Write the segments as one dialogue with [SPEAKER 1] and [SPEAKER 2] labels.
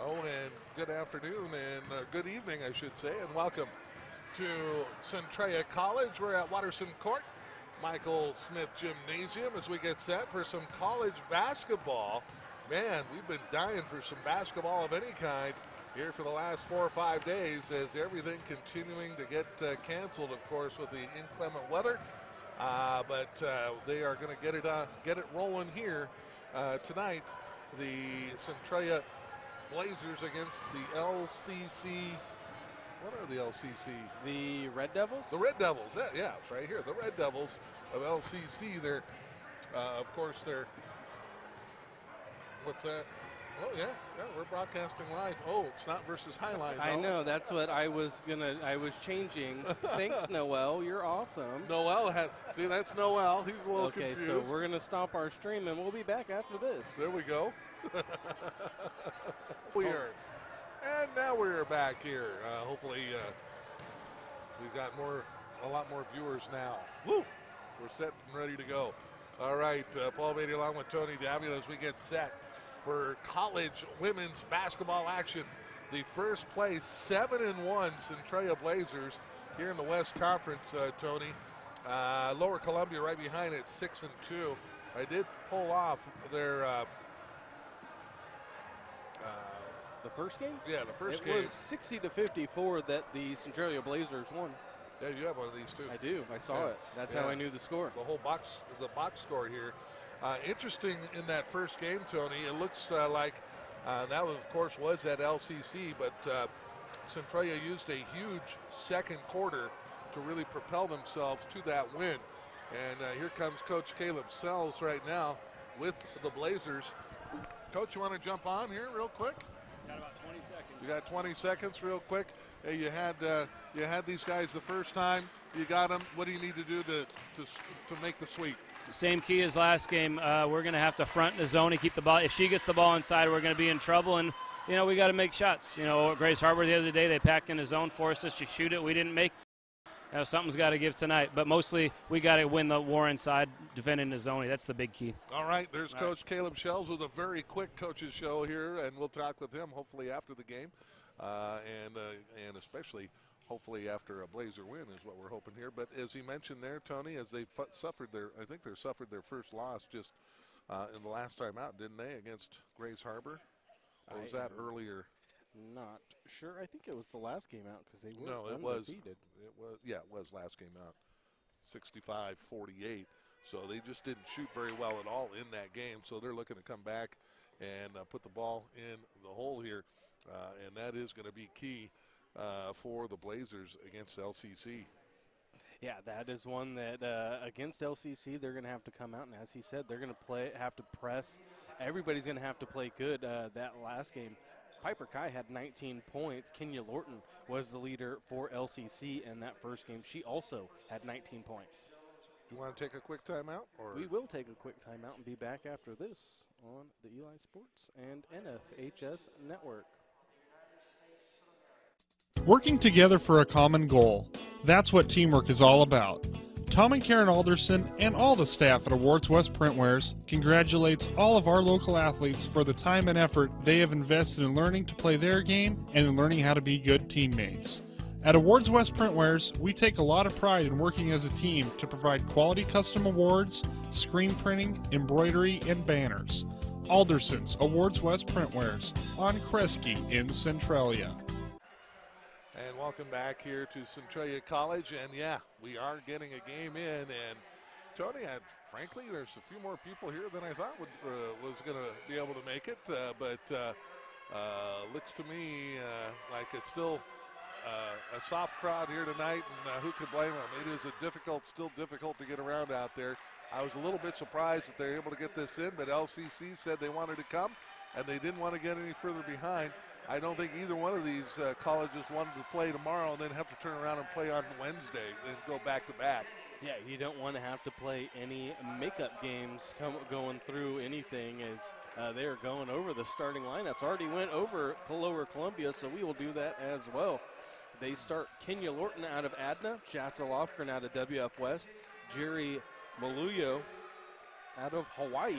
[SPEAKER 1] Oh, and good afternoon and good evening, I should say, and welcome to Centralia College. We're at Watterson Court, Michael Smith Gymnasium, as we get set for some college basketball. Man, we've been dying for some basketball of any kind here for the last 4 or 5 days, as everything continuing to get canceled, of course, with the inclement weather. But they are going to get it rolling here tonight. The Centralia Blazers against the LCC. What are the LCC?
[SPEAKER 2] The Red Devils?
[SPEAKER 1] The Red Devils, yeah, it's right here. The Red Devils of LCC. They're, of course, they're, what's that? Oh, yeah, we're broadcasting live. Oh, it's not versus Highline.
[SPEAKER 2] I know, that's what I was changing. Thanks, Noel, you're awesome.
[SPEAKER 1] Noel, see, that's Noel. He's a little
[SPEAKER 2] confused.
[SPEAKER 1] Okay,
[SPEAKER 2] so we're going to stop our stream, and we'll be back after this.
[SPEAKER 1] There we go. And now we're back here. Hopefully, we've got a lot more viewers now. Woo! We're set and ready to go. All right, Paul Beatty along with Tony Davila as we get set for college women's basketball action. The first place 7-1 Centralia Blazers here in the West Conference, Tony. Lower Columbia right behind it, 6-2. I did pull off their
[SPEAKER 2] the first game?
[SPEAKER 1] Yeah, the first game.
[SPEAKER 2] It was 60-54 that the Centralia Blazers won.
[SPEAKER 1] Yeah, you have one of these too.
[SPEAKER 2] I do. I saw it. That's how I knew the score.
[SPEAKER 1] The whole box score here. Interesting in that first game, Tony. It looks like that, of course, was at LCC, but Centralia used a huge second quarter to really propel themselves to that win. And here comes Coach Caleb Sells right now with the Blazers. Coach, you want to jump on here real quick?
[SPEAKER 3] Got about 20 seconds.
[SPEAKER 1] You got 20 seconds real quick. Hey, you had these guys the first time. You got them. What do you need to do to make the sweep?
[SPEAKER 3] Same key as last game. We're going to have to front the zone and keep the ball. If she gets the ball inside, we're going to be in trouble. And, we got to make shots. Grace Harbor the other day, they packed in the zone, forced us to shoot it. We didn't make it. Something's got to give tonight. But mostly we got to win the war inside, defending the zone. That's the big key.
[SPEAKER 1] All right, there's Coach Caleb Shells with a very quick coach's show here, and we'll talk with him hopefully after the game. And especially hopefully after a Blazer win is what we're hoping here. But as he mentioned there, Tony, as they suffered their first loss just in the last time out, didn't they, against Grace Harbor? Or was that earlier?
[SPEAKER 2] Not sure. I think it was the last game out because they were
[SPEAKER 1] undefeated. It was last game out, 65-48. So they just didn't shoot very well at all in that game. So they're looking to come back and put the ball in the hole here. And that is going to be key for the Blazers against LCC.
[SPEAKER 2] Yeah, that is one that against LCC they're going to have to come out, and as he said, they're going to have to press. Everybody's going to have to play good. That last game, Piper Kai had 19 points. Kenya Lorton was the leader for LCC in that first game. She also had 19 points.
[SPEAKER 1] Do you want to take a quick timeout? Or?
[SPEAKER 2] We will take a quick timeout and be back after this on the Eli Sports and NFHS Network.
[SPEAKER 4] Working together for a common goal. That's what teamwork is all about. Tom and Karen Alderson and all the staff at Awards West Printwares congratulates all of our local athletes for the time and effort they have invested in learning to play their game and in learning how to be good teammates. At Awards West Printwares, we take a lot of pride in working as a team to provide quality custom awards, screen printing, embroidery, and banners. Alderson's Awards West Printwares on Kresge in Centralia.
[SPEAKER 1] And welcome back here to Centralia College. And yeah, we are getting a game in. And Tony, frankly, there's a few more people here than I thought was going to be able to make it. But looks to me like it's still a soft crowd here tonight. And who could blame them? It is still difficult to get around out there. I was a little bit surprised that they're able to get this in, but LCC said they wanted to come, and they didn't want to get any further behind. I don't think either one of these colleges wanted to play tomorrow and then have to turn around and play on Wednesday and go back to back.
[SPEAKER 2] Yeah, you don't want to have to play any makeup games going through anything as they are going over the starting lineups. Already went over to Lower Columbia, so we will do that as well. They start Kenya Lorton out of Adna, Jasper Lofgren out of WF West, Jerry Maluyo out of Hawaii.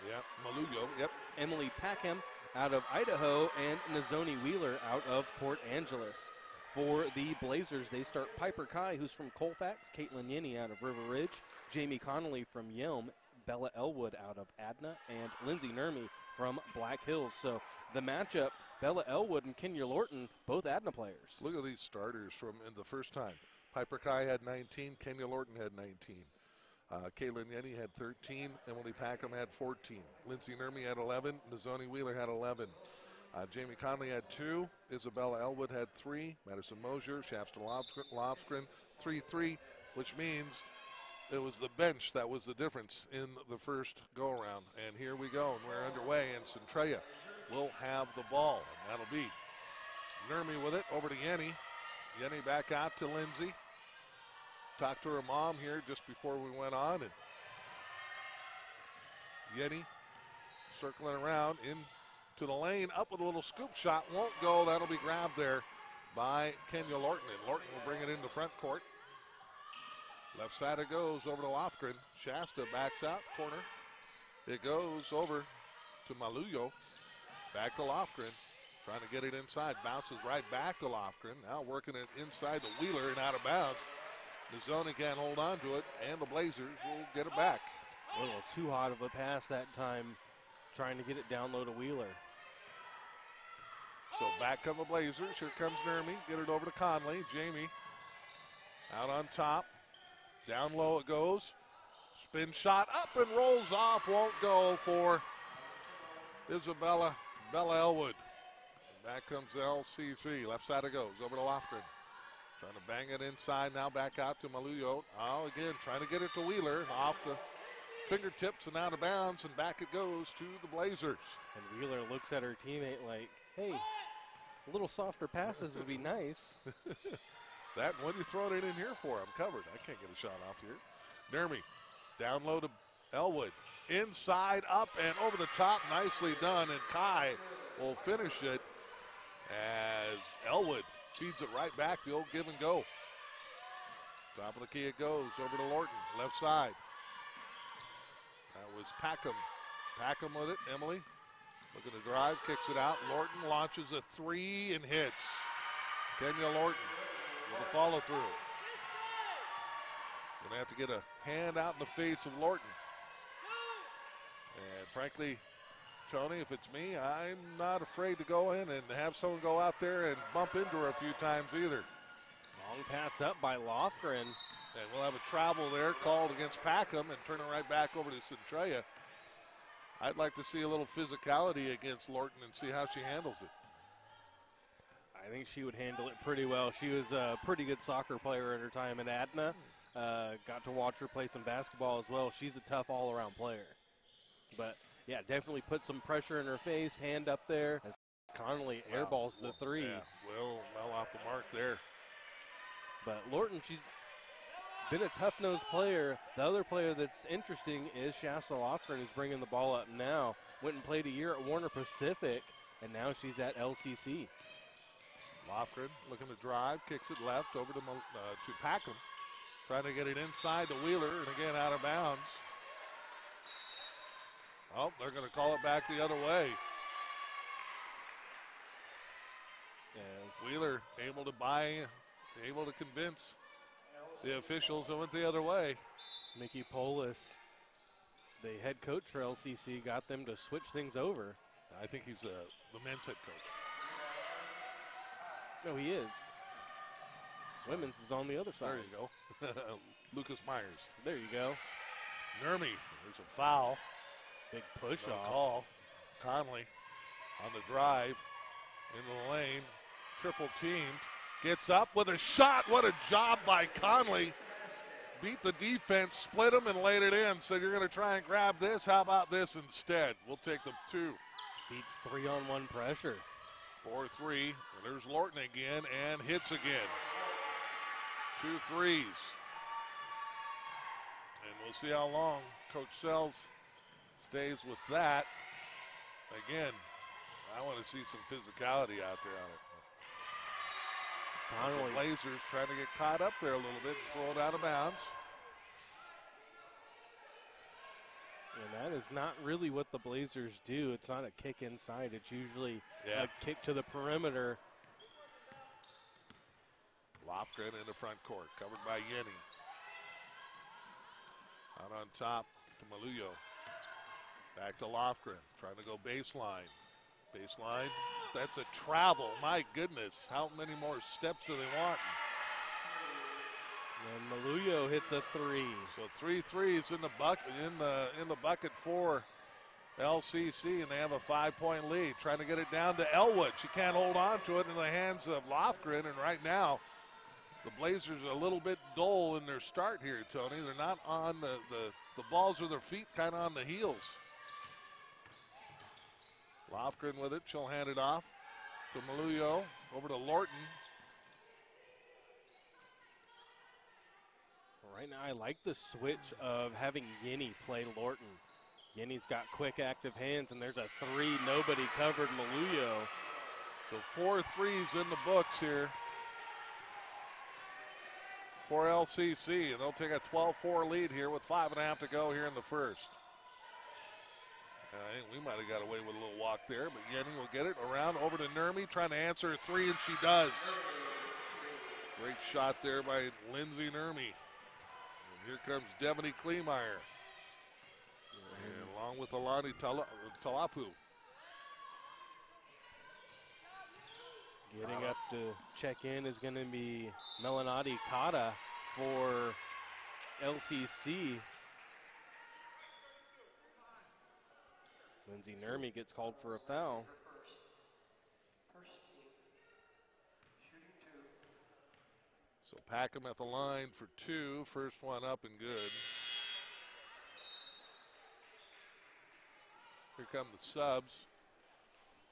[SPEAKER 1] Yeah, Maluyo, yep.
[SPEAKER 2] Emily Packham out of Idaho, and Nizoni Wheeler out of Port Angeles. For the Blazers, they start Piper Kai, who's from Colfax, Caitlin Yenny out of River Ridge, Jamie Connolly from Yelm, Bella Elwood out of Adna, and Lindsay Nurmi from Black Hills. So the matchup, Bella Elwood and Kenya Lorton, both Adna players.
[SPEAKER 1] Look at these starters from in the first time. Piper Kai had 19, Kenya Lorton had 19. Caitlin Yenny had 13, Emily Packham had 14. Lindsay Nurmi had 11, Nizoni Wheeler had 11. Jamie Conley had 2, Isabella Elwood had 3, Madison Mosier, Shasta Lofgren 3-3, which means it was the bench that was the difference in the first go-around. And here we go, and we're underway, and Centralia will have the ball. And that'll be Nurmi with it, over to Yenny. Yenny back out to Lindsay. Talked to her mom here just before we went on, and Yenny circling around into the lane, up with a little scoop shot, won't go. That'll be grabbed there by Kenya Lorton, and Lorton will bring it into front court. Left side it goes over to Lofgren. Shasta backs out, corner. It goes over to Maluyo. Back to Lofgren, trying to get it inside. Bounces right back to Lofgren. Now working it inside the Wheeler and out of bounds. Nizoni can't hold on to it, and the Blazers will get it back.
[SPEAKER 2] A little too hot of a pass that time, trying to get it down low to Wheeler.
[SPEAKER 1] So back come the Blazers. Here comes Nurmi. Get it over to Conley. Jamie out on top. Down low it goes. Spin shot up and rolls off. Won't go for Bella Elwood. Back comes the LCC. Left side it goes. Over to Lofgren. Trying to bang it inside. Now back out to Maluyo. Oh, again, trying to get it to Wheeler. Off the fingertips and out of bounds. And back it goes to the Blazers.
[SPEAKER 2] And Wheeler looks at her teammate like, hey, a little softer passes would be nice.
[SPEAKER 1] That, what are you throwing it in here for? I'm covered. I can't get a shot off here. Nurmi down low to Elwood. Inside, up, and over the top. Nicely done. And Kai will finish it as Elwood feeds it right back. The old give and go. Top of the key it goes. Over to Lorton. Left side. That was Packham. Packham with it. Emily looking to drive. Kicks it out. Lorton launches a 3 and hits. Kenya Lorton with a follow through. Gonna have to get a hand out in the face of Lorton. And frankly, Tony, if it's me, I'm not afraid to go in and have someone go out there and bump into her a few times either.
[SPEAKER 2] Long pass up by Lofgren.
[SPEAKER 1] And we'll have a travel there called against Packham and turn it right back over to Centralia. I'd like to see a little physicality against Lorton and see how she handles it.
[SPEAKER 2] I think she would handle it pretty well. She was a pretty good soccer player in her time in Adna. Got to watch her play some basketball as well. She's a tough all-around player. But, yeah, definitely put some pressure in her face, hand up there as Connolly airballs the 3.
[SPEAKER 1] Yeah, well off the mark there.
[SPEAKER 2] But Lorton, she's been a tough-nosed player. The other player that's interesting is Shasta Lofgren, who's bringing the ball up now. Went and played a year at Warner Pacific, and now she's at LCC.
[SPEAKER 1] Lofgren looking to drive, kicks it left over to Packham. Trying to get it inside to Wheeler, and again out of bounds. Oh, they're going to call it back the other way.
[SPEAKER 2] Yes.
[SPEAKER 1] Wheeler able to convince the officials it went the other way.
[SPEAKER 2] Mickey Polis, the head coach for LCC, got them to switch things over.
[SPEAKER 1] I think he's the men's head coach.
[SPEAKER 2] No, he is. Women's is on the other side.
[SPEAKER 1] There you go. Lucas Myers.
[SPEAKER 2] There you go.
[SPEAKER 1] Nurmi, there's a foul.
[SPEAKER 2] Big push
[SPEAKER 1] No
[SPEAKER 2] off.
[SPEAKER 1] call. Conley on the drive into the lane. Triple teamed. Gets up with a shot. What a job by Conley. Beat the defense, split them, and laid it in. So you're going to try and grab this. How about this instead? We'll take the 2.
[SPEAKER 2] Beats 3-on-1 pressure.
[SPEAKER 1] 4-3. There's Lorton again and hits again. 2 threes. And we'll see how long Coach Sells stays with that. Again, I want to see some physicality out there on it.
[SPEAKER 2] Connolly.
[SPEAKER 1] The Blazers trying to get caught up there a little bit and throw it out of bounds.
[SPEAKER 2] And that is not really what the Blazers do. It's not a kick inside. It's usually a kick to the perimeter.
[SPEAKER 1] Lofgren in the front court, covered by Yenny. Out on top to Maluyo. Back to Lofgren, trying to go baseline. Baseline, that's a travel. My goodness, how many more steps do they want?
[SPEAKER 2] And Maluyo hits a three.
[SPEAKER 1] So 3 threes in the bucket bucket for LCC, and they have a 5-point lead. Trying to get it down to Elwood. She can't hold on to it in the hands of Lofgren, and right now the Blazers are a little bit dull in their start here, Tony. They're not on the balls with their feet, kind of on the heels. Lofgren with it. She'll hand it off to Maluyo. Over to Lorton.
[SPEAKER 2] Right now I like the switch of having Yenny play Lorton. Yenny's got quick, active hands, and there's a three. Nobody covered Maluyo.
[SPEAKER 1] So 4 threes in the books here for LCC, and they'll take a 12-4 lead here with 5.5 to go here in the first. I think we might have got away with a little walk there, but Yenny will get it around over to Nurmi, trying to answer a three, and she does. Great shot there by Lindsay Nurmi. And here comes Devaney Kleemeyer, and along with Alani Talapu.
[SPEAKER 2] Getting up to check in is going to be Melanati Kata for LCC. Lindsay Nurmi gets called for a foul.
[SPEAKER 1] So Packham at the line for 2. First one up and good. Here come the subs.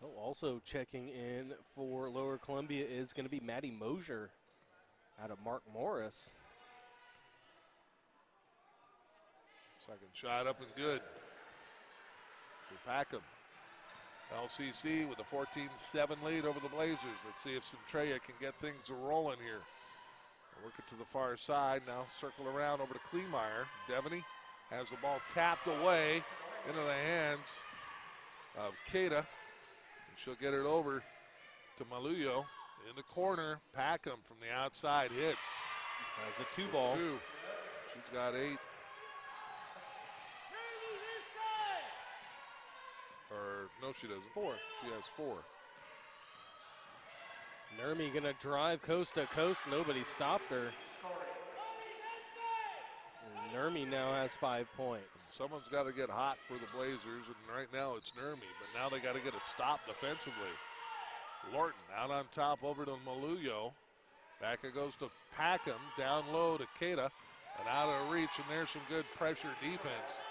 [SPEAKER 2] Oh, also checking in for Lower Columbia is going to be Maddie Mosier out of Mark Morris.
[SPEAKER 1] Second shot up and good for Packham. LCC with a 14-7 lead over the Blazers. Let's see if Centralia can get things rolling here. Work it to the far side. Now circle around over to Kleemeyer. Devaney has the ball tapped away into the hands of Kata. And she'll get it over to Maluyo in the corner. Packham from the outside hits.
[SPEAKER 2] Has a 2-ball.
[SPEAKER 1] 2. She's got 8. Or no, she doesn't. 4. She has 4.
[SPEAKER 2] Nurmi gonna drive coast to coast. Nobody stopped her. And Nurmi now has 5 points.
[SPEAKER 1] Someone's got to get hot for the Blazers, and right now it's Nurmi. But now they got to get a stop defensively. Lorton out on top over to Maluyo. Back it goes to Packham. Down low to Kata. And out of reach, and there's some good pressure defense.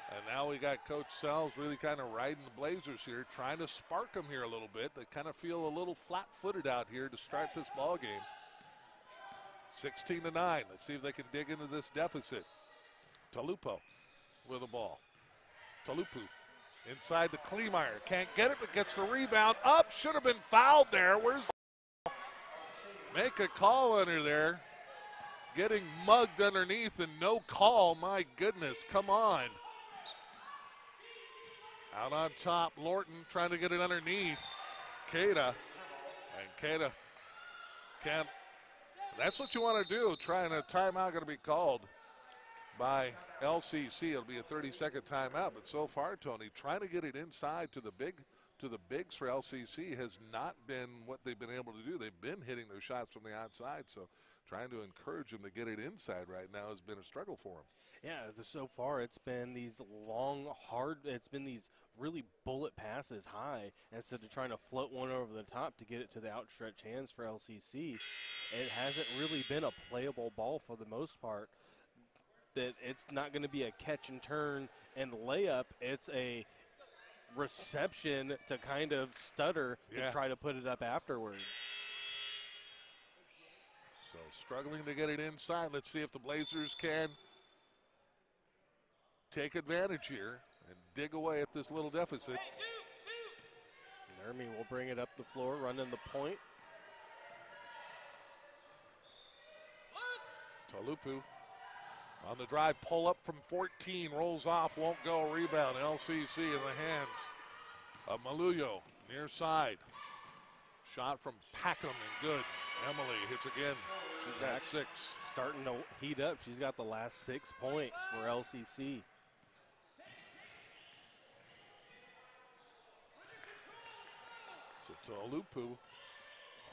[SPEAKER 1] And now we got Coach Sells really kind of riding the Blazers here, trying to spark them here a little bit. They kind of feel a little flat-footed out here to start this ball game. 16-9. Let's see if they can dig into this deficit. Talupo with the ball. Talupu inside to Kleemeyer. Can't get it, but gets the rebound up. Should have been fouled there. Where's the make a call under there. Getting mugged underneath and no call. My goodness, come on. Out on top, Lorton trying to get it underneath Kata. And Kata can't. That's what you want to do. Trying a timeout going to be called by LCC. It'll be a 30-second timeout. But so far, Tony, trying to get it inside to the bigs for LCC has not been what they've been able to do. They've been hitting their shots from the outside. So trying to encourage them to get it inside right now has been a struggle for them.
[SPEAKER 2] Yeah, so far it's been these long, it's been these really bullet passes high instead of trying to float one over the top to get it to the outstretched hands for LCC. It hasn't really been a playable ball for the most part. That it's not going to be a catch and turn and layup. It's a reception to kind of stutter and try to put it up afterwards.
[SPEAKER 1] So struggling to get it inside. Let's see if the Blazers can take advantage here and dig away at this little deficit.
[SPEAKER 2] Nurmi will bring it up the floor, running the point.
[SPEAKER 1] Talupu On the drive, pull up from 14, rolls off, won't go. Rebound, LCC in the hands of Maluyo, near side. Shot from Packham and good. Emily hits again. She's got 6.
[SPEAKER 2] Starting to heat up. She's got the last 6 points for LCC.
[SPEAKER 1] So Tolupu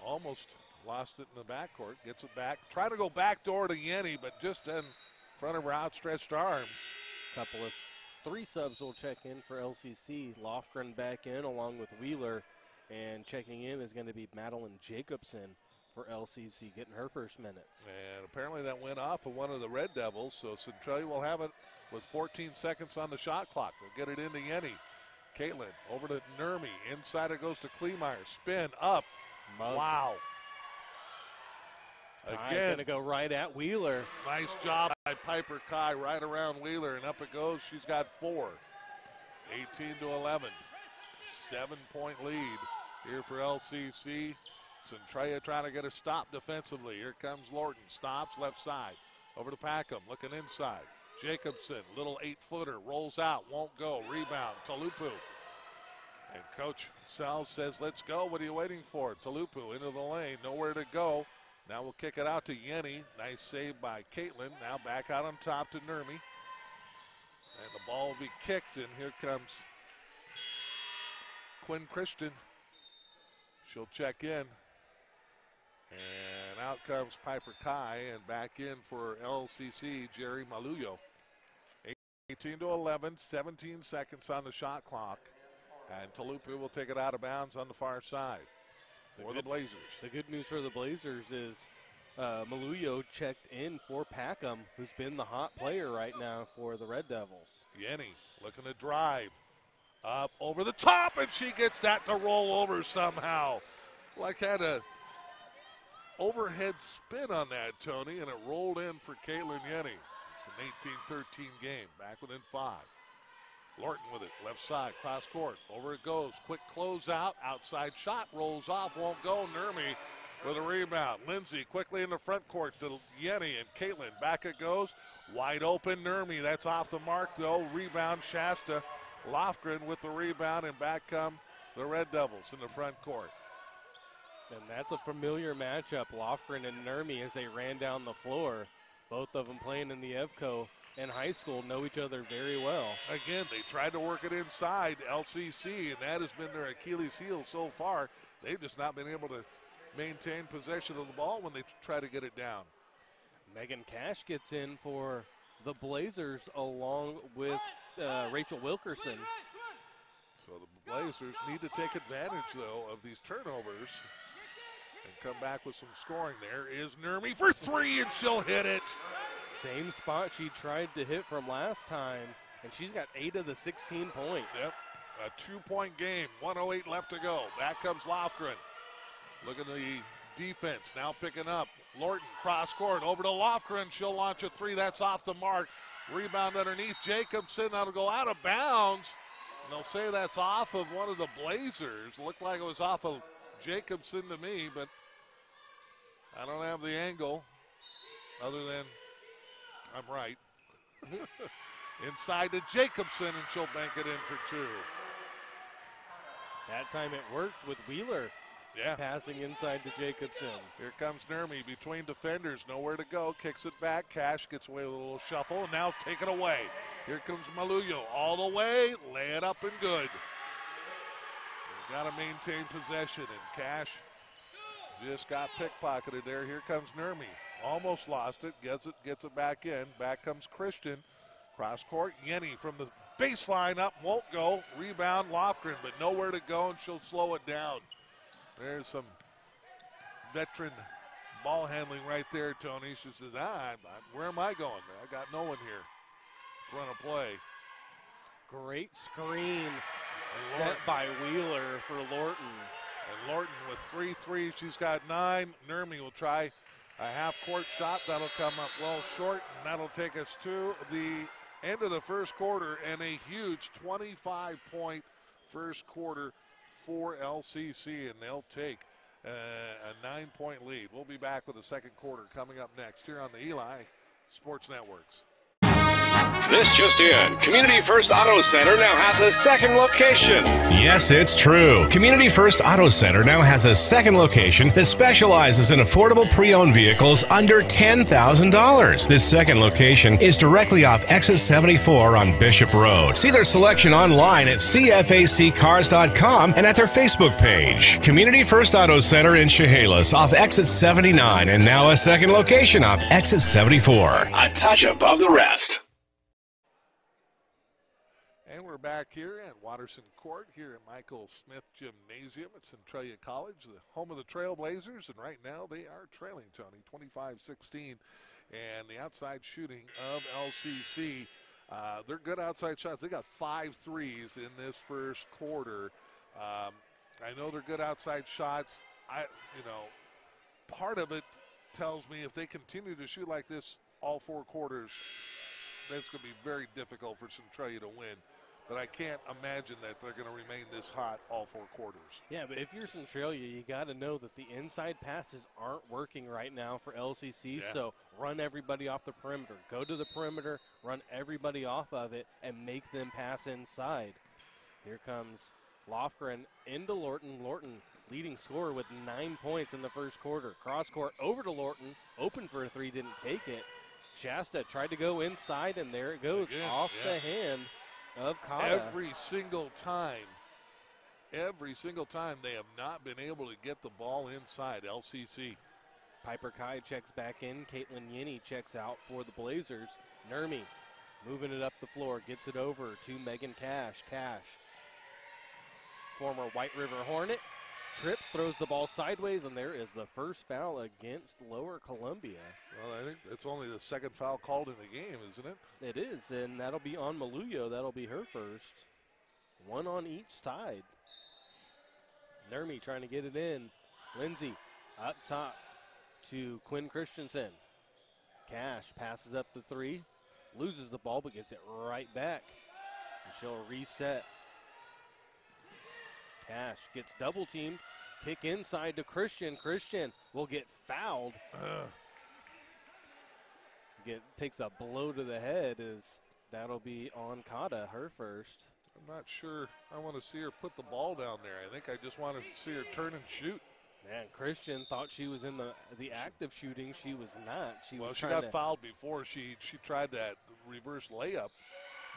[SPEAKER 1] almost lost it in the backcourt. Gets it back. Trying to go backdoor to Yenny, but just in front of her outstretched arms.
[SPEAKER 2] Couple of 3 subs will check in for LCC. Lofgren back in along with Wheeler. And checking in is going to be Madeline Jacobson for LCC, getting her first minutes.
[SPEAKER 1] And apparently that went off of one of the Red Devils, so Centralia will have it with 14 seconds on the shot clock. They'll get it into Yenny. Caitlin over to Nurmi. Inside it goes to Kleemeyer. Spin up. Wow. Again.
[SPEAKER 2] Going to go right at Wheeler.
[SPEAKER 1] Nice job by Piper Kai right around Wheeler, and up it goes. She's got 4. 18-11. 7-point lead here for LCC. Centralia trying to get a stop defensively. Here comes Lorton. Stops left side. Over to Packham. Looking inside. Jacobson, little 8-footer. Rolls out. Won't go. Rebound. Tolupu. And Coach Sells says, let's go. What are you waiting for? Tolupu into the lane. Nowhere to go. Now we'll kick it out to Yenny. Nice save by Caitlin. Now back out on top to Nurmi. And the ball will be kicked. And here comes Quinn Christian. She'll check in. And out comes Piper Kai, and back in for LCC, Jerry Maluyo. 18-11, 17 seconds on the shot clock. And Tolupu will take it out of bounds on the far side for the Blazers.
[SPEAKER 2] The good news for the Blazers is Maluyo checked in for Packham, who's been the hot player right now for the Red Devils.
[SPEAKER 1] Yenny looking to drive. Up over the top, and she gets that to roll over somehow. Like had a overhead spin on that, Tony, and it rolled in for Caitlin Yenny. It's an 18-13 game, back within 5. Lorton with it, left side, cross court. Over it goes, quick closeout, outside shot, rolls off, won't go. Nurmi with a rebound. Lindsay quickly in the front court to Yenny and Caitlin. Back it goes, wide open Nurmi. That's off the mark, though. Rebound, Shasta. Lofgren with the rebound, and back come the Red Devils in the front court.
[SPEAKER 2] And that's a familiar matchup, Lofgren and Nurmi, as they ran down the floor. Both of them playing in the EVCO and high school know each other very well.
[SPEAKER 1] Again, they tried to work it inside LCC, and that has been their Achilles heel so far. They've just not been able to maintain possession of the ball when they try to get it down.
[SPEAKER 2] Megan Cash gets in for the Blazers along with Rachel Wilkerson.
[SPEAKER 1] So the Blazers need to take advantage, though, of these turnovers and come back with some scoring. There is Nurmi for 3, and she'll hit it.
[SPEAKER 2] Same spot she tried to hit from last time, and she's got 8 of the 16 points.
[SPEAKER 1] Yep, a 2-point game, 1:08 left to go. Back comes Lofgren. Look at the defense, now picking up. Lorton, cross court, over to Lofgren. She'll launch a 3, that's off the mark. Rebound underneath Jacobson, that'll go out of bounds. And they'll say that's off of one of the Blazers. Looked like it was off of Jacobson to me, but I don't have the angle other than I'm right. Inside to Jacobson, and she'll bank it in for 2.
[SPEAKER 2] That time it worked with Wheeler.
[SPEAKER 1] Yeah.
[SPEAKER 2] Passing inside to Jacobson.
[SPEAKER 1] Here comes Nurmi between defenders. Nowhere to go. Kicks it back. Cash gets away with a little shuffle, and now it's taken away. Here comes Maluyo all the way. Lay it up and good. You've got to maintain possession, and Cash just got pickpocketed there. Here comes Nurmi. Almost lost it. Gets it back in. Back comes Christian. Cross court. Yenny from the baseline up. Won't go. Rebound Lofgren, but nowhere to go, and she'll slow it down. There's some veteran ball handling right there, Tony. She says, where am I going? I got no one here. Let's run a play.
[SPEAKER 2] Great screen set by Wheeler for Lorton.
[SPEAKER 1] And Lorton with 3 threes. She's got 9. Nurmi will try a half-court shot. That'll come up well short, and that'll take us to the end of the first quarter and a huge 25-point first quarter for LCC, and they'll take a 9-point lead. We'll be back with the second quarter coming up next here on the Eli Sports Networks.
[SPEAKER 5] This just in. Community First Auto Center now has a second location.
[SPEAKER 6] Yes, it's true. Community First Auto Center now has a second location that specializes in affordable pre-owned vehicles under $10,000. This second location is directly off exit 74 on Bishop Road. See their selection online at cfaccars.com and at their Facebook page. Community First Auto Center in Chehalis off exit 79 and now a second location off exit 74.
[SPEAKER 5] A touch above the rest.
[SPEAKER 1] And we're back here at Watterson Court here at Michael Smith Gymnasium at Centralia College, the home of the Trailblazers, and right now they are trailing, Tony, 25-16. And the outside shooting of LCC, they're good outside shots. They got 5 threes in this first quarter. I know they're good outside shots. Part of it tells me if they continue to shoot like this all 4 quarters, that's going to be very difficult for Centralia to win. But I can't imagine that they're going to remain this hot all 4 quarters.
[SPEAKER 2] Yeah, but if you're Centralia, you got to know that the inside passes aren't working right now for LCC.
[SPEAKER 1] Yeah.
[SPEAKER 2] So run everybody off the perimeter. Go to the perimeter, run everybody off of it, and make them pass inside. Here comes Lofgren into Lorton. Lorton leading scorer with 9 points in the first quarter. Cross court over to Lorton. Open for a 3, didn't take it. Shasta tried to go inside, and there it goes off the hand of Kata.
[SPEAKER 1] Every single time they have not been able to get the ball inside LCC.
[SPEAKER 2] Piper Kai checks back in. Caitlin Yinny checks out for the Blazers. Nurmi moving it up the floor, gets it over to Megan Cash. Cash, former White River Hornet, trips, throws the ball sideways, and there is the first foul against Lower Columbia.
[SPEAKER 1] Well, I think it's only the second foul called in the game, isn't it?
[SPEAKER 2] It is, and that'll be on Maluyo. That'll be her first. 1 on each side. Nurmi trying to get it in. Lindsay up top to Quinn Christensen. Cash passes up the 3, loses the ball, but gets it right back. And she'll reset. Cash gets double teamed. Kick inside to Christian. Christian will get fouled. Takes a blow to the head. That'll be on Kata, her first.
[SPEAKER 1] I'm not sure I want to see her put the ball down there. I think I just want to see her turn and shoot.
[SPEAKER 2] Man, Christian thought she was in the act of shooting. She was not. She
[SPEAKER 1] got fouled before she tried that reverse layup.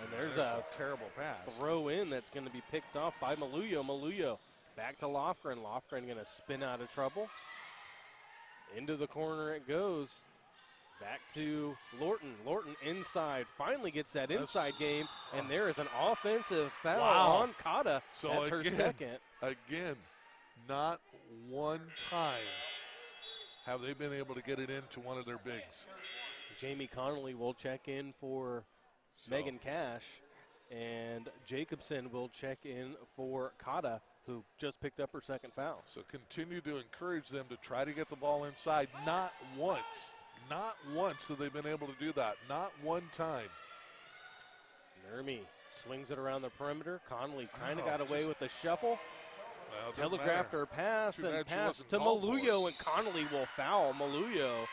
[SPEAKER 2] And there's a
[SPEAKER 1] terrible pass.
[SPEAKER 2] Throw in that's going to be picked off by Maluyo. Maluyo back to Lofgren. Lofgren going to spin out of trouble. Into the corner it goes. Back to Lorton. Lorton inside. Finally gets that inside game. And there is an offensive foul on Kata.
[SPEAKER 1] So
[SPEAKER 2] that's her second.
[SPEAKER 1] Again, not one time have they been able to get it into one of their bigs.
[SPEAKER 2] Jamie Connolly will check in for Megan Cash, and Jacobson will check in for Kata, who just picked up her second foul.
[SPEAKER 1] So continue to encourage them to try to get the ball inside. Not once have they been able to do that. Not one time.
[SPEAKER 2] Nurmi swings it around the perimeter. Connolly kind of got away with the shuffle.
[SPEAKER 1] Well,
[SPEAKER 2] Telegraphed her pass and passed to Maluyo, and Connolly will foul Maluyo.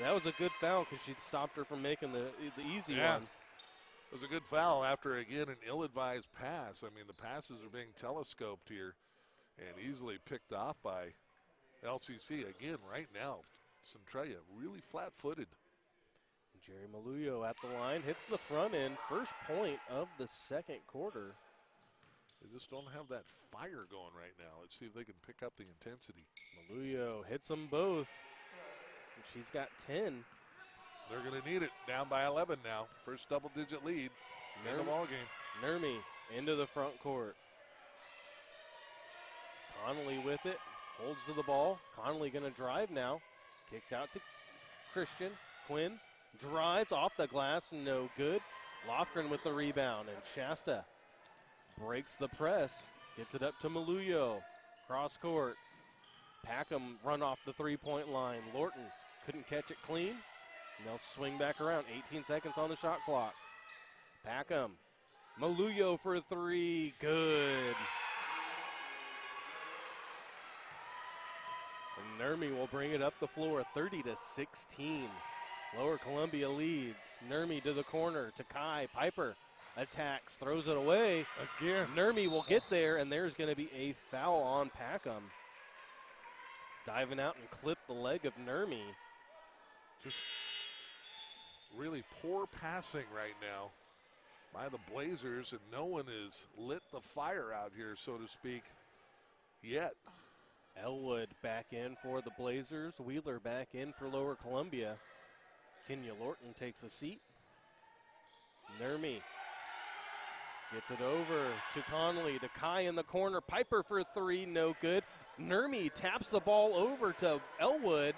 [SPEAKER 2] That was a good foul because she stopped her from making the easy one.
[SPEAKER 1] It was a good foul after, again, an ill-advised pass. I mean, the passes are being telescoped here and easily picked off by LCC. Again, right now, Centralia really flat-footed.
[SPEAKER 2] Jerry Maluyo at the line, hits the front end, first point of the second quarter.
[SPEAKER 1] They just don't have that fire going right now. Let's see if they can pick up the intensity.
[SPEAKER 2] Maluyo hits them both. And she's got 10.
[SPEAKER 1] They're going to need it. Down by 11 now. First double-digit lead in the ball game.
[SPEAKER 2] Nurmi into the front court. Connolly with it. Holds to the ball. Connolly going to drive now. Kicks out to Christian. Quinn drives off the glass. No good. Lofgren with the rebound. And Shasta breaks the press. Gets it up to Maluyo. Cross court. Packham run off the three-point line. Lorton couldn't catch it clean. And they'll swing back around. 18 seconds on the shot clock. Packham. Maluyo for 3. Good. And Nurmi will bring it up the floor. 30-16. Lower Columbia leads. Nurmi to the corner to Kai. Piper attacks, throws it away.
[SPEAKER 1] Again.
[SPEAKER 2] Nurmi will get there, and there's going to be a foul on Packham. Diving out and clip the leg of Nurmi.
[SPEAKER 1] Just really poor passing right now by the Blazers, and no one has lit the fire out here, so to speak, yet.
[SPEAKER 2] Elwood back in for the Blazers. Wheeler back in for Lower Columbia. Kenya Lorton takes a seat. Nurmi gets it over to Connolly, to Kai in the corner. Piper for three, no good. Nurmi taps the ball over to Elwood,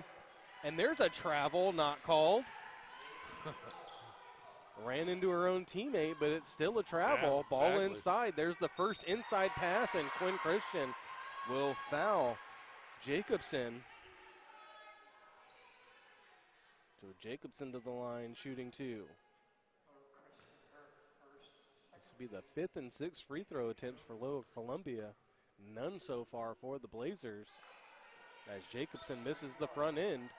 [SPEAKER 2] and there's a travel not called. Ran into her own teammate, but it's still a travel.
[SPEAKER 1] Yeah,
[SPEAKER 2] ball
[SPEAKER 1] exactly.
[SPEAKER 2] inside. There's the first inside pass, and Quinn Christian will foul Jacobson. So Jacobson to the line, shooting two. This will be the fifth and sixth free throw attempts for Lower Columbia. None so far for the Blazers, as Jacobson misses the front end.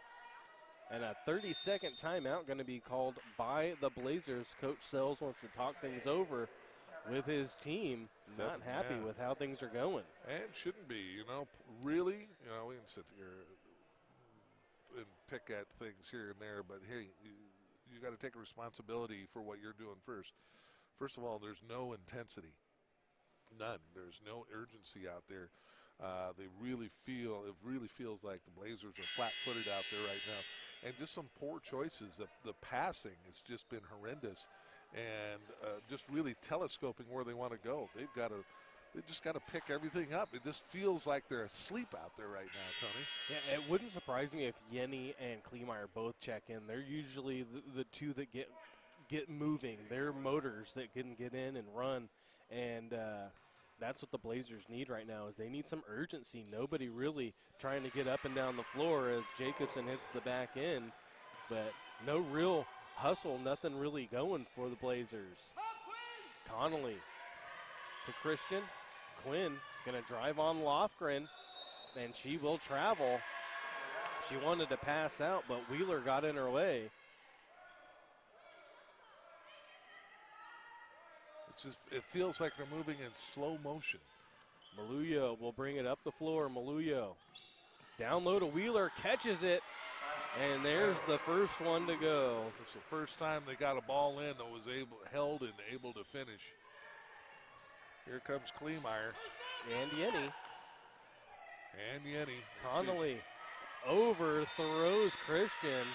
[SPEAKER 2] And a 30-second timeout going to be called by the Blazers. Coach Sells wants to talk things over with his team. Not happy with how things are going.
[SPEAKER 1] And shouldn't be, really, we can sit here and pick at things here and there, but hey, you got to take responsibility for what you're doing first. First of all, there's no intensity. None. There's no urgency out there. It really feels like the Blazers are flat-footed out there right now. And just some poor choices. The passing has just been horrendous, and just really telescoping where they want to go. They just got to pick everything up. It just feels like they're asleep out there right now, Tony.
[SPEAKER 2] Yeah, it wouldn't surprise me if Yenny and Kleemeyer both check in. They're usually the two that get moving. They're motors that can get in and run, and that's what the Blazers need right now, is they need some urgency. Nobody really trying to get up and down the floor as Jacobson hits the back end, but no real hustle, nothing really going for the Blazers. Connolly to Christian. Quinn going to drive on Lofgren, and she will travel. She wanted to pass out, but Wheeler got in her way.
[SPEAKER 1] It feels like they're moving in slow motion.
[SPEAKER 2] Maluyo will bring it up the floor. Maluyo down low to Wheeler, catches it, and there's the first one to go.
[SPEAKER 1] It's the first time they got a ball in that was held and able to finish. Here comes Kleemeyer.
[SPEAKER 2] And Yenny. Connolly overthrows Christian.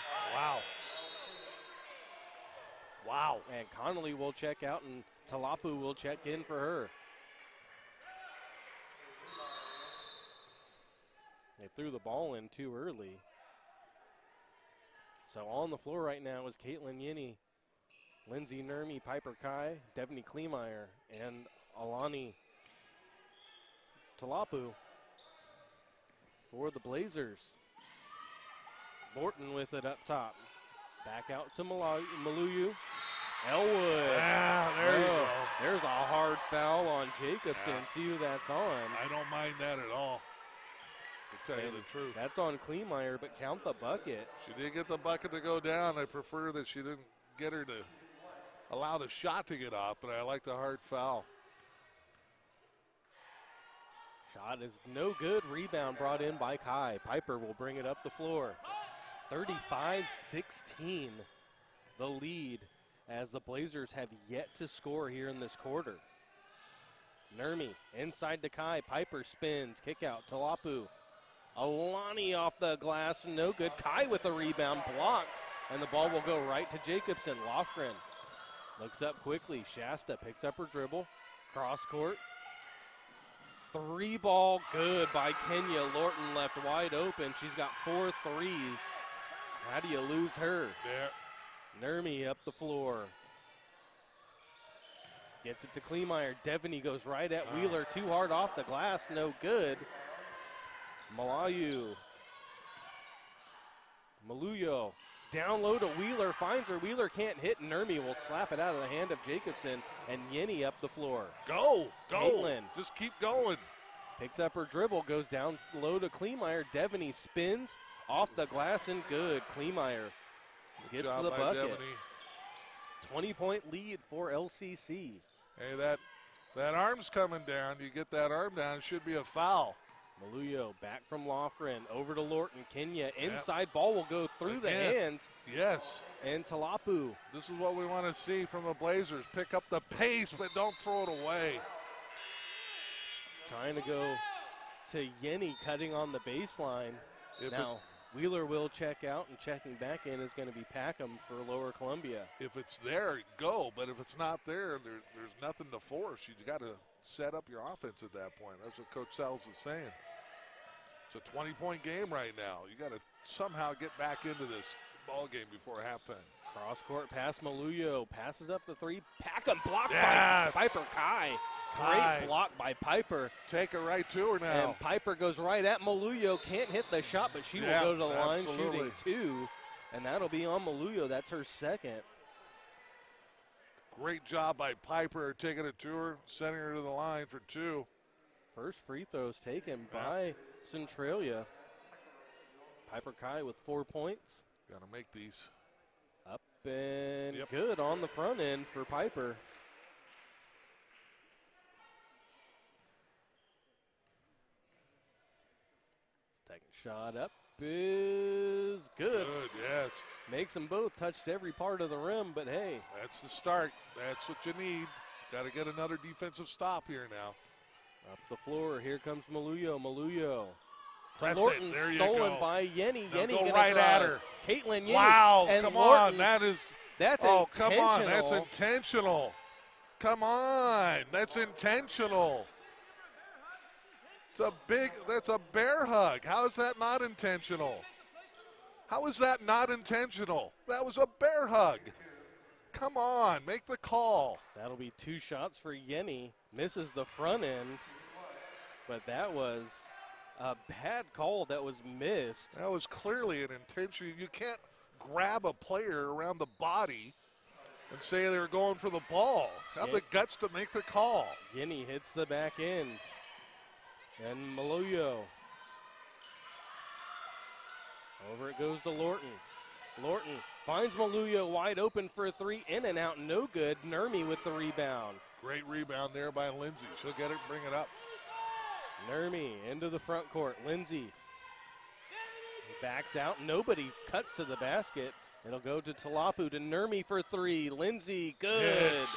[SPEAKER 2] Wow. And Connolly will check out, and Talapu will check in for her. They threw the ball in too early. So on the floor right now is Caitlin Yenny, Lindsay Nurmi, Piper Kai, Devney Kleemeyer, and Alani Talapu for the Blazers. Morton with it up top. Back out to Maluyu. Elwood.
[SPEAKER 1] There you go.
[SPEAKER 2] There's a hard foul on Jacobson.
[SPEAKER 1] Yeah.
[SPEAKER 2] See who that's on.
[SPEAKER 1] I don't mind that at all, to tell you the truth.
[SPEAKER 2] That's on Kleemeyer, but count the bucket.
[SPEAKER 1] She did get the bucket to go down. I prefer that she didn't get her to allow the shot to get off, but I like the hard foul.
[SPEAKER 2] Shot is no good. Rebound brought in by Kai. Piper will bring it up the floor. 35-16, the lead, as the Blazers have yet to score here in this quarter. Nurmi inside to Kai. Piper spins. Kick out. Talapu. Alani off the glass. No good. Kai with the rebound. Blocked. And the ball will go right to Jacobson. Lofgren looks up quickly. Shasta picks up her dribble. Cross court. Three ball good by Kenya Lorton, left wide open. She's got 4 threes. How do you lose her?
[SPEAKER 1] Yeah.
[SPEAKER 2] Nurmi up the floor. Gets it to Kleemeyer. Devaney goes right at Wheeler. Too hard off the glass. No good. Maluyo down low to Wheeler. Finds her. Wheeler can't hit. Nurmi will slap it out of the hand of Jacobson. And Yenny up the floor.
[SPEAKER 1] Go.
[SPEAKER 2] Caitlin
[SPEAKER 1] Just keep going.
[SPEAKER 2] picks up her dribble. Goes down low to Kleemeyer. Devaney spins off the glass and good. Kleemeyer Gets
[SPEAKER 1] job
[SPEAKER 2] the
[SPEAKER 1] by
[SPEAKER 2] bucket.
[SPEAKER 1] Devaney.
[SPEAKER 2] 20-point lead for LCC.
[SPEAKER 1] Hey, that arm's coming down. You get that arm down, it should be a foul.
[SPEAKER 2] Maluyo back from Lofgren over to Lorton. Kenya inside ball will go through the hands.
[SPEAKER 1] Yes.
[SPEAKER 2] And Talapu.
[SPEAKER 1] This is what we want to see from the Blazers. Pick up the pace, but don't throw it away.
[SPEAKER 2] Trying to go to Yenny, cutting on the baseline. Now, Wheeler will check out, and checking back in is going to be Packham for Lower Columbia.
[SPEAKER 1] If it's there, go. But if it's not there, there's nothing to force. You got to set up your offense at that point. That's what Coach Sells is saying. It's a 20-point game right now. You got to somehow get back into this ball game before halftime.
[SPEAKER 2] Cross-court pass, Maluyo passes up the three. Packham blocked by Piper Kai. Great block by Piper.
[SPEAKER 1] Take it right to her now.
[SPEAKER 2] And Piper goes right at Maluyo. Can't hit the shot, but she will go to the line shooting 2. And that'll be on Maluyo. That's her second.
[SPEAKER 1] Great job by Piper taking it to her, sending her to the line for 2.
[SPEAKER 2] First free throws taken by Centralia. Piper Kai with 4 points.
[SPEAKER 1] Got to make these.
[SPEAKER 2] Up and good on the front end for Piper. Second shot up is good.
[SPEAKER 1] Good, yes.
[SPEAKER 2] Makes them both. Touched every part of the rim, but hey.
[SPEAKER 1] That's the start. That's what you need. Got to get another defensive stop here now.
[SPEAKER 2] Up the floor. Here comes Maluyo. Maluyo.
[SPEAKER 1] Press
[SPEAKER 2] Lorton,
[SPEAKER 1] it. There you
[SPEAKER 2] stolen
[SPEAKER 1] go.
[SPEAKER 2] by Yenny.
[SPEAKER 1] Now
[SPEAKER 2] Yenny
[SPEAKER 1] go
[SPEAKER 2] gonna
[SPEAKER 1] right
[SPEAKER 2] drive.
[SPEAKER 1] at her.
[SPEAKER 2] Caitlin Yenny.
[SPEAKER 1] Wow,
[SPEAKER 2] and
[SPEAKER 1] come
[SPEAKER 2] Lorton,
[SPEAKER 1] on.
[SPEAKER 2] That's
[SPEAKER 1] oh,
[SPEAKER 2] intentional.
[SPEAKER 1] come on. That's intentional. Come on. That's intentional. That's a bear hug. How is that not intentional? How is that not intentional? That was a bear hug. Come on, make the call.
[SPEAKER 2] That'll be 2 shots for Yenny. Misses the front end, but that was a bad call that was missed.
[SPEAKER 1] That was clearly an intention. You can't grab a player around the body and say they're going for the ball. Have the guts to make the call.
[SPEAKER 2] Yenny hits the back end. And Maluyo. Over it goes to Lorton. Lorton finds Maluyo wide open for a 3, in and out, no good. Nurmi with the rebound.
[SPEAKER 1] Great rebound there by Lindsay. She'll get it, bring it up.
[SPEAKER 2] Nurmi into the front court. Lindsay backs out. Nobody cuts to the basket. It'll go to Talapu, to Nurmi for 3. Lindsay, good.
[SPEAKER 1] Yes.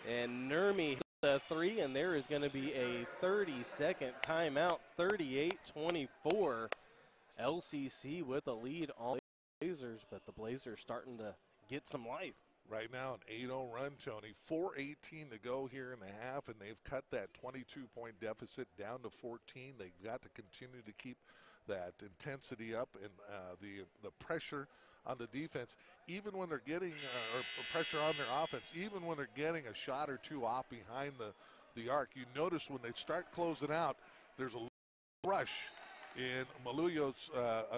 [SPEAKER 2] And Nurmi a 3, and there is going to be a 30-second timeout. 38-24. LCC with a lead on the Blazers, but the Blazers starting to get some life.
[SPEAKER 1] Right now, an 8-0 run, Tony. 4:18 to go here in the half, and they've cut that 22-point deficit down to 14. They've got to continue to keep that intensity up and the pressure on the defense, even when they're getting or pressure on their offense, even when they're getting a shot or two off behind the arc. You notice when they start closing out, there's a rush in Maluyo's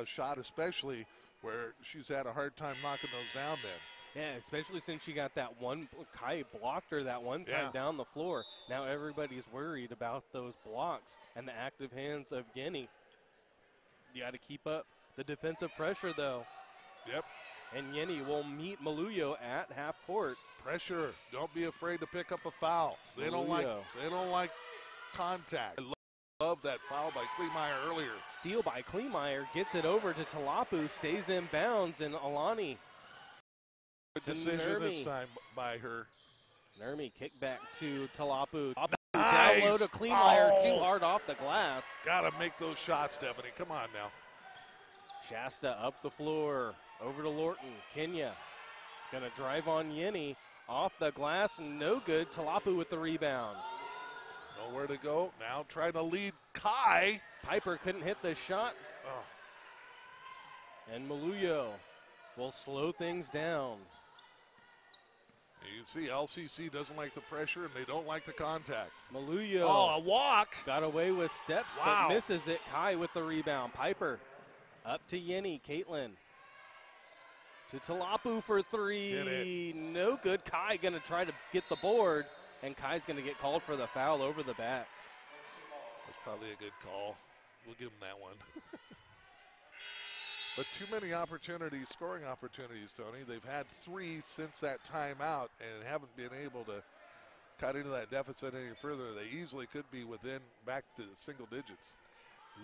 [SPEAKER 1] shot, especially where she's had a hard time knocking those down then.
[SPEAKER 2] Yeah, especially since she got that one, Kai blocked her that one time down the floor. Now everybody's worried about those blocks and the active hands of Yenny. You got to keep up the defensive pressure, though.
[SPEAKER 1] Yep.
[SPEAKER 2] And Yenny will meet Maluyo at half court.
[SPEAKER 1] Pressure. Don't be afraid to pick up a foul. They don't like contact. I love that foul by Kleemeyer earlier.
[SPEAKER 2] Steal by Kleemeyer, gets it over to Talapu, stays in bounds, and Alani.
[SPEAKER 1] Good decision this time by her.
[SPEAKER 2] Nurmi kick back to Talapu.
[SPEAKER 1] Nice.
[SPEAKER 2] Down low to Kleemeyer, too hard off the glass.
[SPEAKER 1] Got to make those shots, Stephanie. Come on now.
[SPEAKER 2] Shasta up the floor, over to Lorton. Kenya gonna drive on Yenny, off the glass, no good. Talapu with the rebound.
[SPEAKER 1] Nowhere to go. Now trying to lead Kai.
[SPEAKER 2] Piper couldn't hit the shot. And Maluyo will slow things down.
[SPEAKER 1] You can see LCC doesn't like the pressure and they don't like the contact.
[SPEAKER 2] Maluyo.
[SPEAKER 1] Oh, a walk.
[SPEAKER 2] Got away with steps, but misses it. Kai with the rebound. Piper up to Yenny. Caitlin to Talapu for 3. No good. Kai going to try to get the board, and Kai's going to get called for the foul over the back.
[SPEAKER 1] That's probably a good call. We'll give him that one. But too many opportunities, scoring opportunities, Tony. They've had 3 since that timeout and haven't been able to cut into that deficit any further. They easily could be within back to single digits.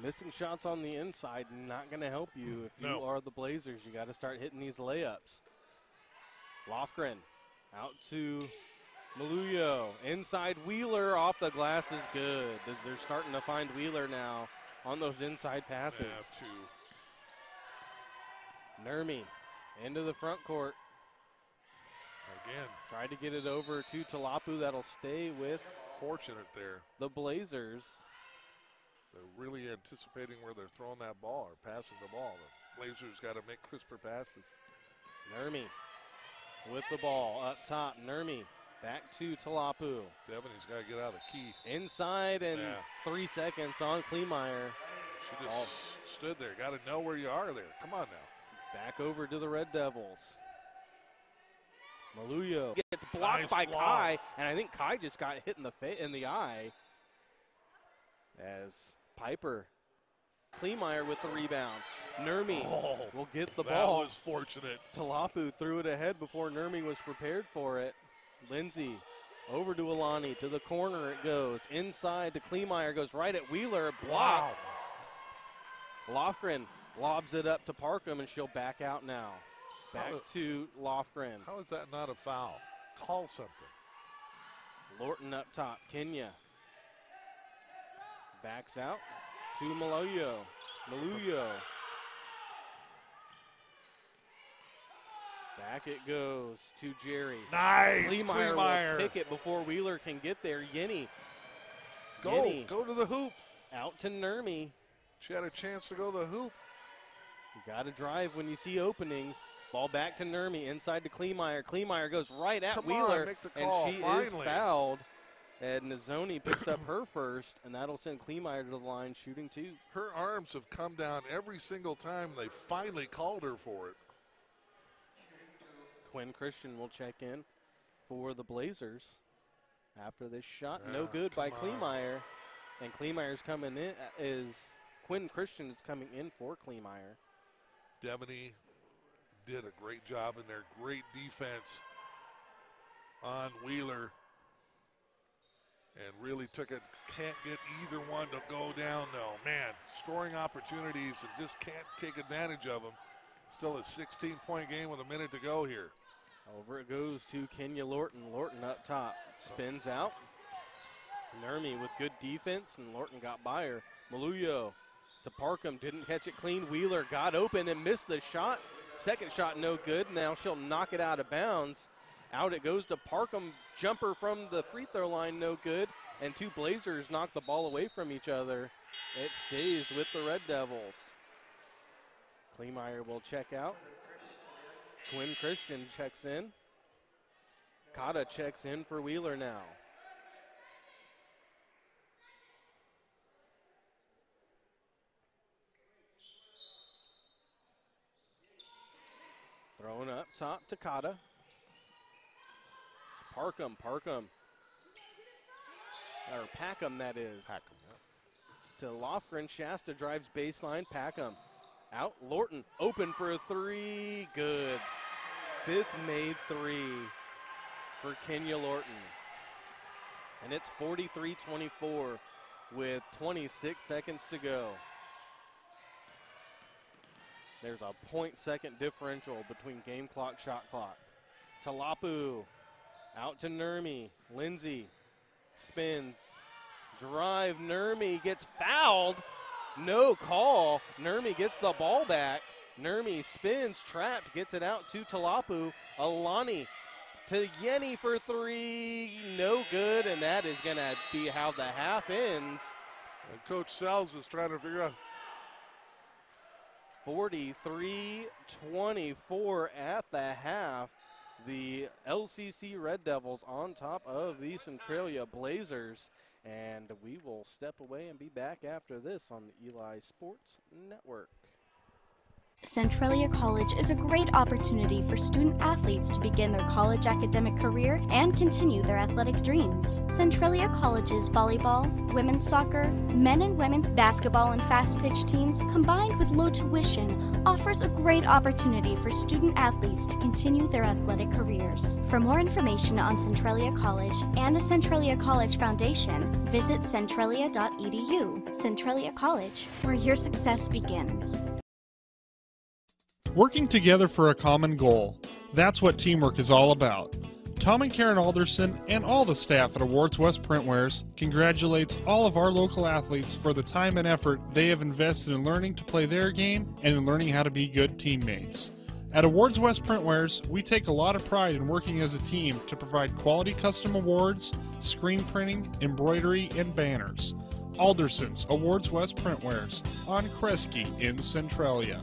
[SPEAKER 2] Missing shots on the inside not going to help you if you
[SPEAKER 1] No.
[SPEAKER 2] are the Blazers. You got to start hitting these layups. Lofgren out to Maluyo. Inside Wheeler off the glass is good as they're starting to find Wheeler now on those inside passes.
[SPEAKER 1] Yeah, 2.
[SPEAKER 2] Nurmi into the front court.
[SPEAKER 1] Again,
[SPEAKER 2] Tried to get it over to Talapu. That'll stay with
[SPEAKER 1] fortunate there.
[SPEAKER 2] the Blazers.
[SPEAKER 1] They're really anticipating where they're throwing that ball or passing the ball. The Blazers got to make crisper passes.
[SPEAKER 2] Nurmi with the ball up top. Nurmi back to Talapu.
[SPEAKER 1] Devaney's got to get out of the key.
[SPEAKER 2] Inside and
[SPEAKER 1] Yeah.
[SPEAKER 2] 3 seconds on Kleemeyer.
[SPEAKER 1] She just stood there. Got to know where you are there. Come on now.
[SPEAKER 2] Back over to the Red Devils. Maluyo gets blocked
[SPEAKER 1] Nice
[SPEAKER 2] by
[SPEAKER 1] block.
[SPEAKER 2] Kai, and I think Kai just got hit in the eye as Piper. Kleemeyer with the rebound. Nurmi will get the ball.
[SPEAKER 1] That was fortunate.
[SPEAKER 2] Talapu threw it ahead before Nurmi was prepared for it. Lindsay over to Alani. To the corner it goes. Inside to Kleemeyer. Goes right at Wheeler. Blocked. Lofgren lobs it up to Parkham, and she'll back out now. Back to Lofgren.
[SPEAKER 1] How is that not a foul? Call something.
[SPEAKER 2] Lorton up top. Kenya backs out to Maluyo. Back it goes to Jerry.
[SPEAKER 1] Nice.
[SPEAKER 2] Kleemeyer will pick it before Wheeler can get there. Yenny.
[SPEAKER 1] Go to the hoop.
[SPEAKER 2] Out to Nurmi.
[SPEAKER 1] She had a chance to go to the hoop.
[SPEAKER 2] You got to drive when you see openings. Ball back to Nurmi. Inside to Kleemeyer. Kleemeyer goes right at
[SPEAKER 1] Come
[SPEAKER 2] Wheeler.
[SPEAKER 1] on, make the call,
[SPEAKER 2] and she
[SPEAKER 1] finally.
[SPEAKER 2] is fouled. And Nazoni picks up her first, and that'll send Kleemeyer to the line shooting 2.
[SPEAKER 1] Her arms have come down every single time they finally called her for it.
[SPEAKER 2] Quinn Christian will check in for the Blazers after this shot. No
[SPEAKER 1] Ah,
[SPEAKER 2] good by
[SPEAKER 1] come on.
[SPEAKER 2] Kleemeyer. And Kleemeyer's coming in Quinn Christian is coming in for Kleemeyer.
[SPEAKER 1] Devaney did a great job in there. Great defense on Wheeler. And really took it. Can't get either one to go down, though. Man, scoring opportunities and just can't take advantage of them. Still a 16-point game with a minute to go here.
[SPEAKER 2] Over it goes to Kenya Lorton. Lorton up top. Spins out. Nurmi with good defense, and Lorton got by her. Maluyo to Parkham. Didn't catch it clean. Wheeler got open and missed the shot. Second shot no good. Now she'll knock it out of bounds. Out it goes to Parkham. Jumper from the free throw line, no good. And 2 Blazers knock the ball away from each other. It stays with the Red Devils. Kleemeyer will check out. Quinn Christian checks in. Kata checks in for Wheeler now. Thrown up top to Kata. Parkham. Or Packham, that is.
[SPEAKER 1] Packham,
[SPEAKER 2] To Lofgren. Shasta drives baseline. Packham. Out. Lorton. Open for a 3. Good. 5th made 3 for Kenya Lorton. And it's 43-24 with 26 seconds to go. There's a 0.2 differential between game clock, shot clock. Talapu. Out to Nurmi. Lindsay spins. Drive. Nurmi gets fouled. No call. Nurmi gets the ball back. Nurmi spins, trapped, gets it out to Talapu. Alani to Yenny for 3. No good, and that is going to be how the half ends.
[SPEAKER 1] And Coach Sells is trying to figure out.
[SPEAKER 2] 43-24 at the half. The LCC Red Devils on top of the Centralia Blazers. And we will step away and be back after this on the Eli Sports Network.
[SPEAKER 7] Centralia College is a great opportunity for student athletes to begin their college academic career and continue their athletic dreams. Centralia College's volleyball, women's soccer, men and women's basketball and fast pitch teams, combined with low tuition, offers a great opportunity for student athletes to continue their athletic careers. For more information on Centralia College and the Centralia College Foundation, visit centralia.edu. Centralia College, where your success begins.
[SPEAKER 4] Working together for a common goal. That's what teamwork is all about. Tom and Karen Alderson and all the staff at Awards West Printwares congratulates all of our local athletes for the time and effort they have invested in learning to play their game and in learning how to be good teammates. At Awards West Printwares, we take a lot of pride in working as a team to provide quality custom awards, screen printing, embroidery, and banners. Alderson's Awards West Printwares on Kresge in Centralia.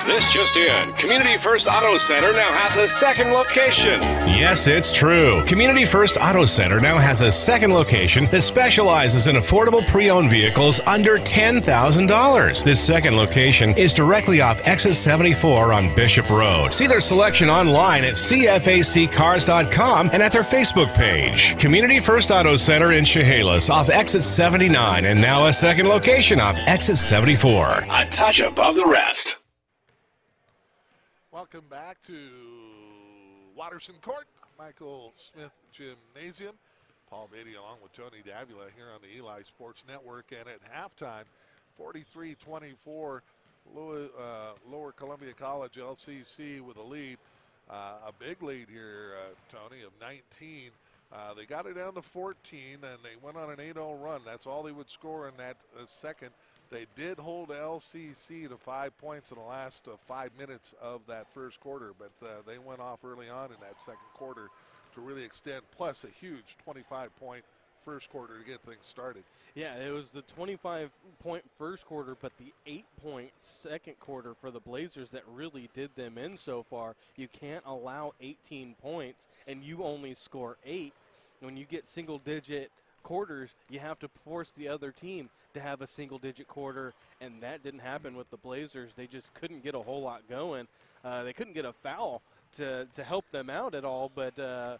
[SPEAKER 5] This just in. Community First Auto Center now has a second location.
[SPEAKER 6] Yes, it's true. Community First Auto Center now has a second location that specializes in affordable pre-owned vehicles under $10,000. This second location is directly off exit 74 on Bishop Road. See their selection online at cfaccars.com and at their Facebook page. Community First Auto Center in Chehalis off exit 79 and now a second location off exit 74.
[SPEAKER 5] A touch above the rest.
[SPEAKER 1] Welcome back to Watterson Court, Michael Smith Gymnasium. Paul Beatty along with Tony Davila here on the Eli Sports Network. And at halftime, 43-24, Lower Columbia College LCC with a lead. A big lead here, Tony, of 19. They got it down to 14, and they went on an 8-0 run. That's all they would score in that second. They did hold LCC to 5 points in the last 5 minutes of that first quarter, but they went off early on in that second quarter to really extend, plus a huge 25-point first quarter to get things started.
[SPEAKER 2] Yeah, it was the 25-point first quarter, but the 8-point second quarter for the Blazers that really did them in so far. You can't allow 18 points, and you only score 8. When you get single-digit quarters, you have to force the other team to have a single-digit quarter, and that didn't happen with the Blazers. They just couldn't get a whole lot going. They couldn't get a foul to help them out at all, but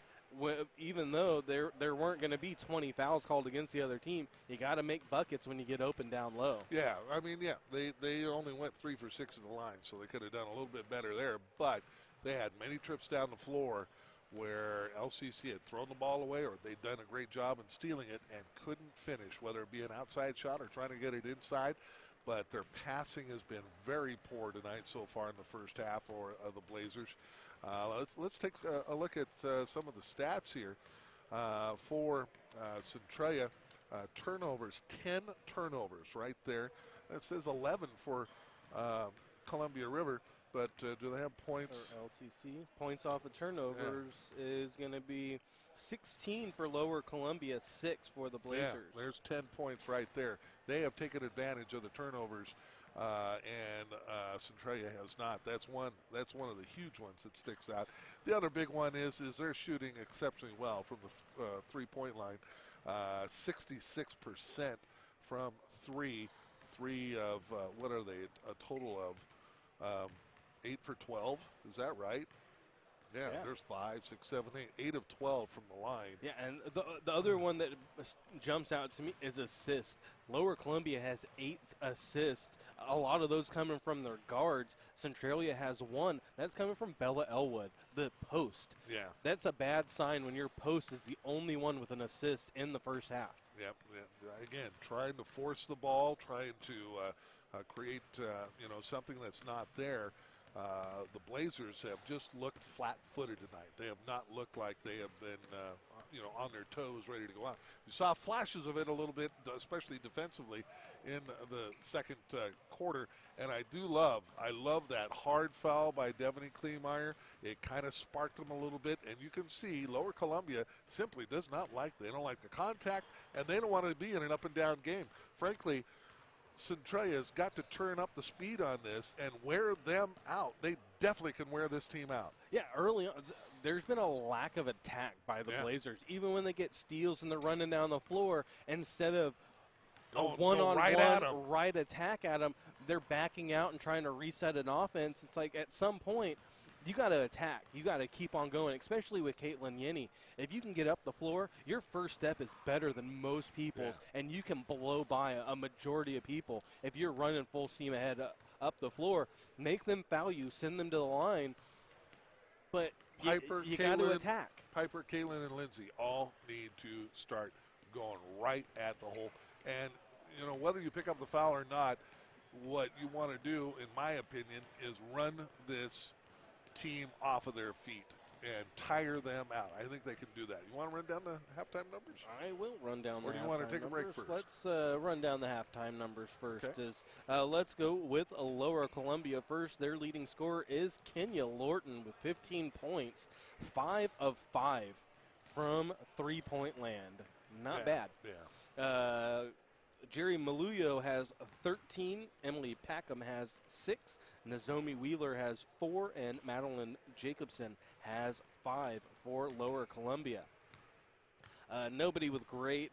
[SPEAKER 2] even though there weren't going to be 20 fouls called against the other team, you got to make buckets when you get open down low.
[SPEAKER 1] Yeah, I mean, yeah, they only went 3 for 6 at the line, so they could have done a little bit better there, but they had many trips down the floor where LCC had thrown the ball away or they'd done a great job in stealing it and couldn't finish, whether it be an outside shot or trying to get it inside. But their passing has been very poor tonight so far in the first half of the Blazers. Let's take a look at some of the stats here for Centralia. Turnovers, 10 turnovers right there. That says 11 for Columbia River. But do they have points?
[SPEAKER 2] Or LCC. Points off of turnovers is going to be 16 for Lower Columbia, 6 for the Blazers.
[SPEAKER 1] Yeah, there's 10 points right there. They have taken advantage of the turnovers, and Centralia has not. That's one of the huge ones that sticks out. The other big one is they're shooting exceptionally well from the three-point line. 66% from three. Three of, what are they, a total of 8 for 12, is that right? Yeah, there's 5, 6, 7, 8. 8 of 12 from the line.
[SPEAKER 2] Yeah, and the other one that jumps out to me is assists. Lower Columbia has 8 assists. A lot of those coming from their guards. Centralia has 1. That's coming from Bella Elwood, the post.
[SPEAKER 1] Yeah.
[SPEAKER 2] That's a bad sign when your post is the only one with an assist in the first half.
[SPEAKER 1] Yep. Again, trying to force the ball, trying to create something that's not there. The Blazers have just looked flat-footed tonight. They have not looked like they have been, on their toes, ready to go out. You saw flashes of it a little bit, especially defensively, in the second quarter. And I love that hard foul by Devaney Kleemeyer. It kind of sparked them a little bit, and you can see Lower Columbia simply does not like. They don't like the contact, and they don't want to be in an up-and-down game. Frankly, Centralia's got to turn up the speed on this and wear them out. They definitely can wear this team out.
[SPEAKER 2] Yeah, early on, there's been a lack of attack by the Blazers. Even when they get steals and they're running down the floor, instead of a one-on-one right attack at them, they're backing out and trying to reset an offense. It's like at some point, you got to attack. You got to keep on going, especially with Caitlin Yenny. If you can get up the floor, your first step is better than most people's, and you can blow by a majority of people. If you're running full steam ahead up the floor, make them foul you, send them to the line, but you got to attack.
[SPEAKER 1] Piper, Caitlin, and Lindsay all need to start going right at the hole. And, you know, whether you pick up the foul or not, what you want to do, in my opinion, is run this team off of their feet and tire them out. I think they can do that. You want to run down the halftime numbers?
[SPEAKER 2] I will run down the halftime numbers.
[SPEAKER 1] Or do you want to take a break first?
[SPEAKER 2] Let's run down the halftime numbers first. Okay. Let's go with Lower Columbia first. Their leading scorer is Kenya Lorton with 15 points, 5 of 5 from three-point land. Not bad.
[SPEAKER 1] Yeah.
[SPEAKER 2] Jerry Maluyo has 13. Emily Packham has 6. Nozomi Wheeler has 4. And Madeline Jacobson has 5 for Lower Columbia. Nobody with great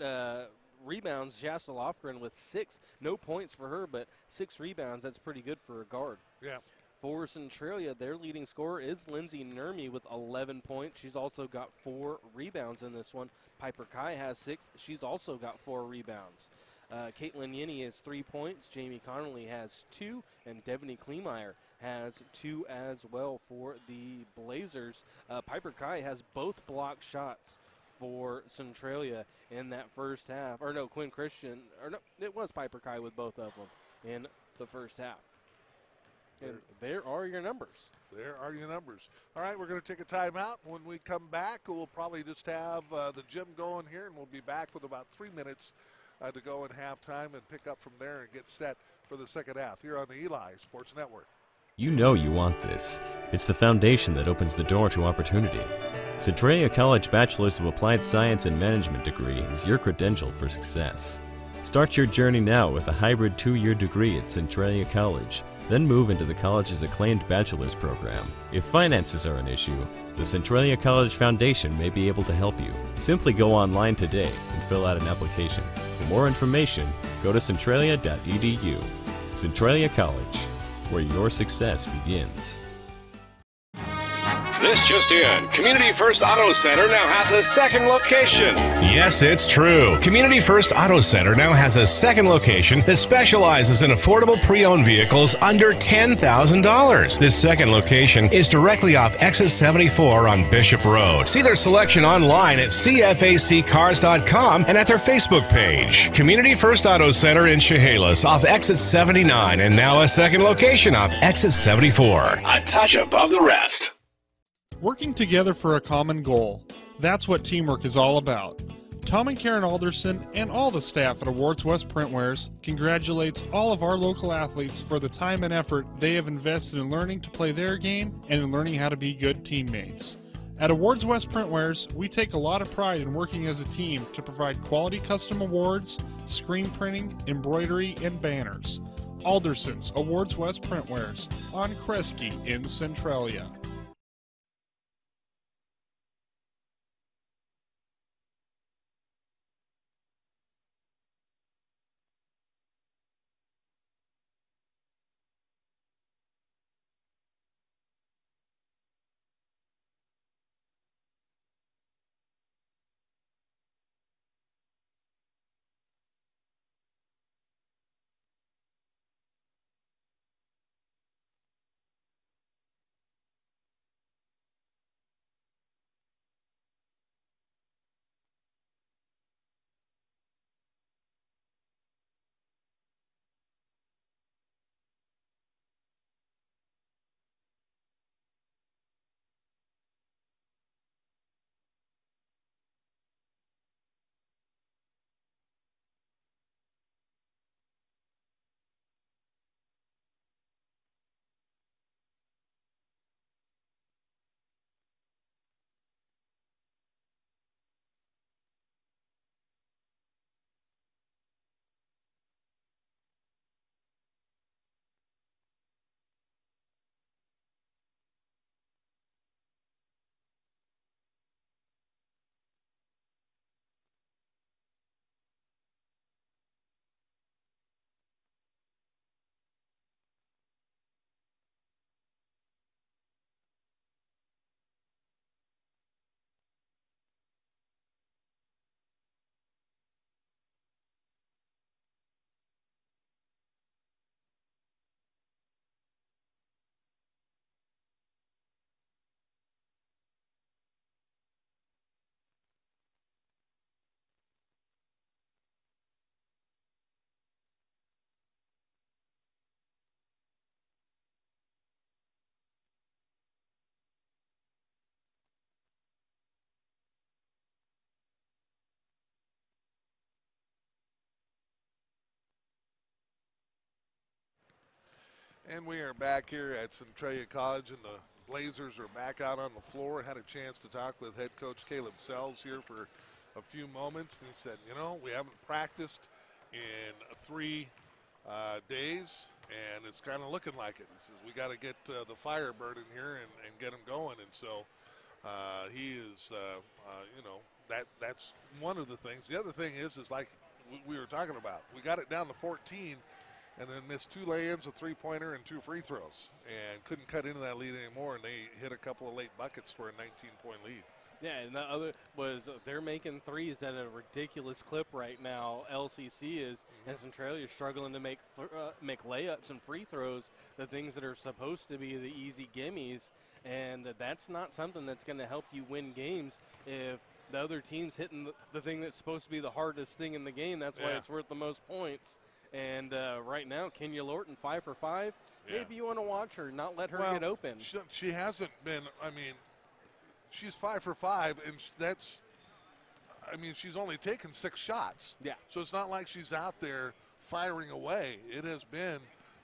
[SPEAKER 2] rebounds. Jasta Lofgren with 6. No points for her, but 6 rebounds. That's pretty good for a guard.
[SPEAKER 1] Yeah.
[SPEAKER 2] For Centralia, their leading scorer is Lindsay Nurmi with 11 points. She's also got 4 rebounds in this one. Piper Kai has 6. She's also got 4 rebounds. Caitlin Yenny has 3 points. Jamie Connolly has 2. And Devaney Kleemeyer has 2 as well for the Blazers. Piper Kai has both block shots for Centralia in that first half. Or no, Quinn Christian. Or no, it was Piper Kai with both of them in the first half. And there are your numbers.
[SPEAKER 1] There are your numbers. All right, we're going to take a timeout. When we come back, we'll probably just have the gym going here, and we'll be back with about 3 minutes to go in halftime and pick up from there and get set for the second half here on the Eli Sports Network.
[SPEAKER 8] You know you want this. It's the foundation that opens the door to opportunity. Centralia College Bachelor's of Applied Science and Management degree is your credential for success. Start your journey now with a hybrid 2-year degree at Centralia College. Then move into the college's acclaimed bachelor's program. If finances are an issue, the Centralia College Foundation may be able to help you. Simply go online today and fill out an application. For more information, go to centralia.edu. Centralia College, where your success begins.
[SPEAKER 5] This just in. Community First Auto Center now has a second location.
[SPEAKER 6] Yes, it's true. Community First Auto Center now has a second location that specializes in affordable pre-owned vehicles under $10,000. This second location is directly off Exit 74 on Bishop Road. See their selection online at cfaccars.com and at their Facebook page. Community First Auto Center in Chehalis off Exit 79 and now a second location off Exit 74.
[SPEAKER 5] A touch above the rest.
[SPEAKER 4] Working together for a common goal. That's what teamwork is all about. Tom and Karen Alderson and all the staff at Awards West Printwares congratulates all of our local athletes for the time and effort they have invested in learning to play their game and in learning how to be good teammates. At Awards West Printwares, we take a lot of pride in working as a team to provide quality custom awards, screen printing, embroidery, and banners. Alderson's Awards West Printwares on Kresge in Centralia.
[SPEAKER 1] And we are back here at Centralia College, and the Blazers are back out on the floor. Had a chance to talk with head coach Caleb Sells here for a few moments, and he said, you know, we haven't practiced in 3 days, and it's kind of looking like it. He says, we got to get the fire burning here and get them going. And so he is, you know, that's one of the things. The other thing is like we were talking about. We got it down to 14 and then missed 2 lay-ins, a 3-pointer, and 2 free throws, and couldn't cut into that lead anymore, and they hit a couple of late buckets for a 19-point lead.
[SPEAKER 2] Yeah, and the other was they're making threes at a ridiculous clip right now. LCC is, and Centralia is struggling to make layups and free throws, the things that are supposed to be the easy gimmies, and that's not something that's going to help you win games if the other team's hitting the thing that's supposed to be the hardest thing in the game. That's why it's worth the most points. And right now, Kenya Lorton, 5 for 5.
[SPEAKER 1] Yeah.
[SPEAKER 2] Maybe you want to watch her, not let her get open.
[SPEAKER 1] She hasn't been, I mean, she's 5 for 5, and that's, I mean, she's only taken 6 shots.
[SPEAKER 2] Yeah.
[SPEAKER 1] So it's not like she's out there firing away. It has been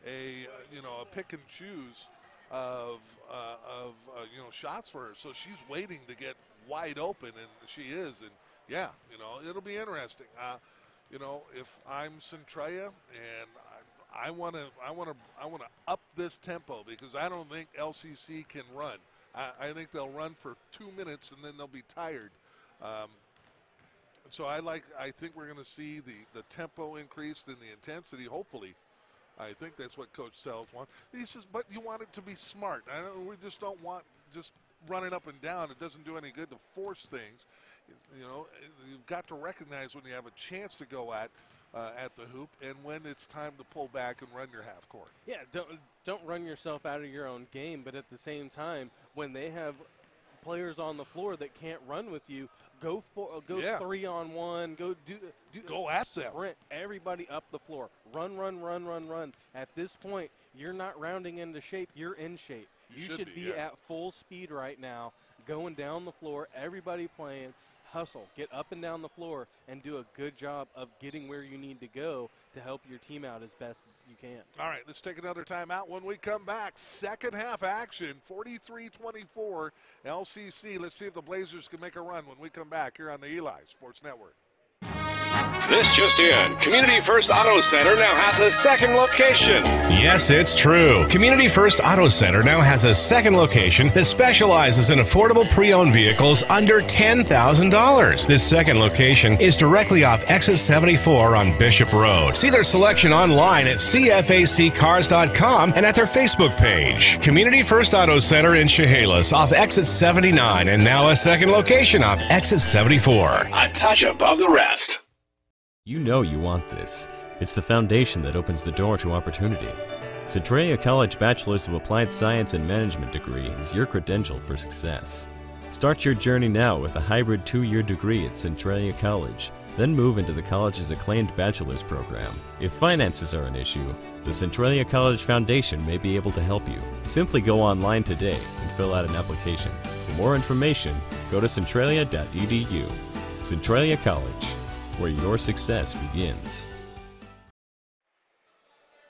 [SPEAKER 1] a, you know, a pick and choose of you know, shots for her. So she's waiting to get wide open, and she is. And, yeah, you know, it'll be interesting. You know, if I'm Centralia and I want to up this tempo, because I don't think LCC can run. I think they'll run for 2 minutes and then they'll be tired. So I think we're going to see the tempo increase and the intensity. Hopefully, I think that's what Coach Sells wants. He says, but you want it to be smart. We just don't want just running up and down. It doesn't do any good to force things. You know, you've got to recognize when you have a chance to go at the hoop and when it's time to pull back and run your half court.
[SPEAKER 2] Yeah, don't run yourself out of your own game, but at the same time, when they have players on the floor that can't run with you, go 3-on-1,
[SPEAKER 1] go at them.
[SPEAKER 2] Sprint everybody up the floor. Run. At this point, you're not rounding into shape, you're in shape. You should be at full speed right now, going down the floor, everybody playing. Hustle, get up and down the floor, and do a good job of getting where you need to go to help your team out as best as you can.
[SPEAKER 1] All right, let's take another timeout. When we come back, second half action, 43-24 LCC. Let's see if the Blazers can make a run when we come back here on the Eli Sports Network.
[SPEAKER 5] This just in. Community First Auto Center now has a second location.
[SPEAKER 6] Yes, it's true. Community First Auto Center now has a second location that specializes in affordable pre-owned vehicles under $10,000. This second location is directly off exit 74 on Bishop Road. See their selection online at cfaccars.com and at their Facebook page. Community First Auto Center in Chehalis off exit 79, and now a second location off exit 74.
[SPEAKER 5] A touch above the rest.
[SPEAKER 8] You know you want this. It's the foundation that opens the door to opportunity. Centralia College Bachelor's of Applied Science and Management degree is your credential for success. Start your journey now with a hybrid 2-year degree at Centralia College, then move into the college's acclaimed bachelor's program. If finances are an issue, the Centralia College Foundation may be able to help you. Simply go online today and fill out an application. For more information, go to centralia.edu. Centralia College, where your success begins.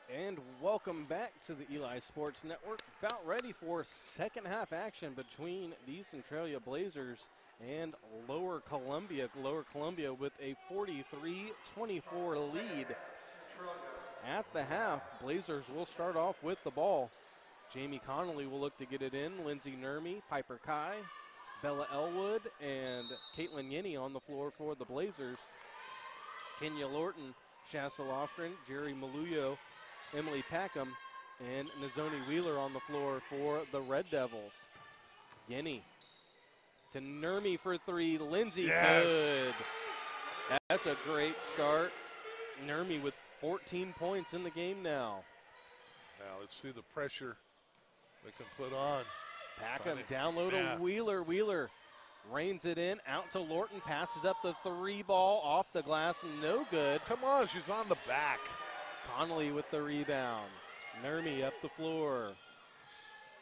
[SPEAKER 2] And welcome back to the Eli Sports Network. About ready for second half action between the Centralia Blazers and Lower Columbia. Lower Columbia with a 43-24 lead. At the half, Blazers will start off with the ball. Jamie Connolly will look to get it in. Lindsey Nurmi, Piper Kai, Bella Elwood, and Caitlin Yenny on the floor for the Blazers. Kenya Lorton, Shasta Lofgren, Jerry Maluyo, Emily Packham, and Nazoni Wheeler on the floor for the Red Devils. Yenny to Nurmi for 3. Lindsay, good. That's a great start. Nurmi with 14 points in the game now.
[SPEAKER 1] Now let's see the pressure they can put on.
[SPEAKER 2] Packham down low to Wheeler. Wheeler reins it in, out to Lorton, passes up the 3 ball, off the glass, no good.
[SPEAKER 1] Come on, she's on the back.
[SPEAKER 2] Connolly with the rebound. Nurmi up the floor.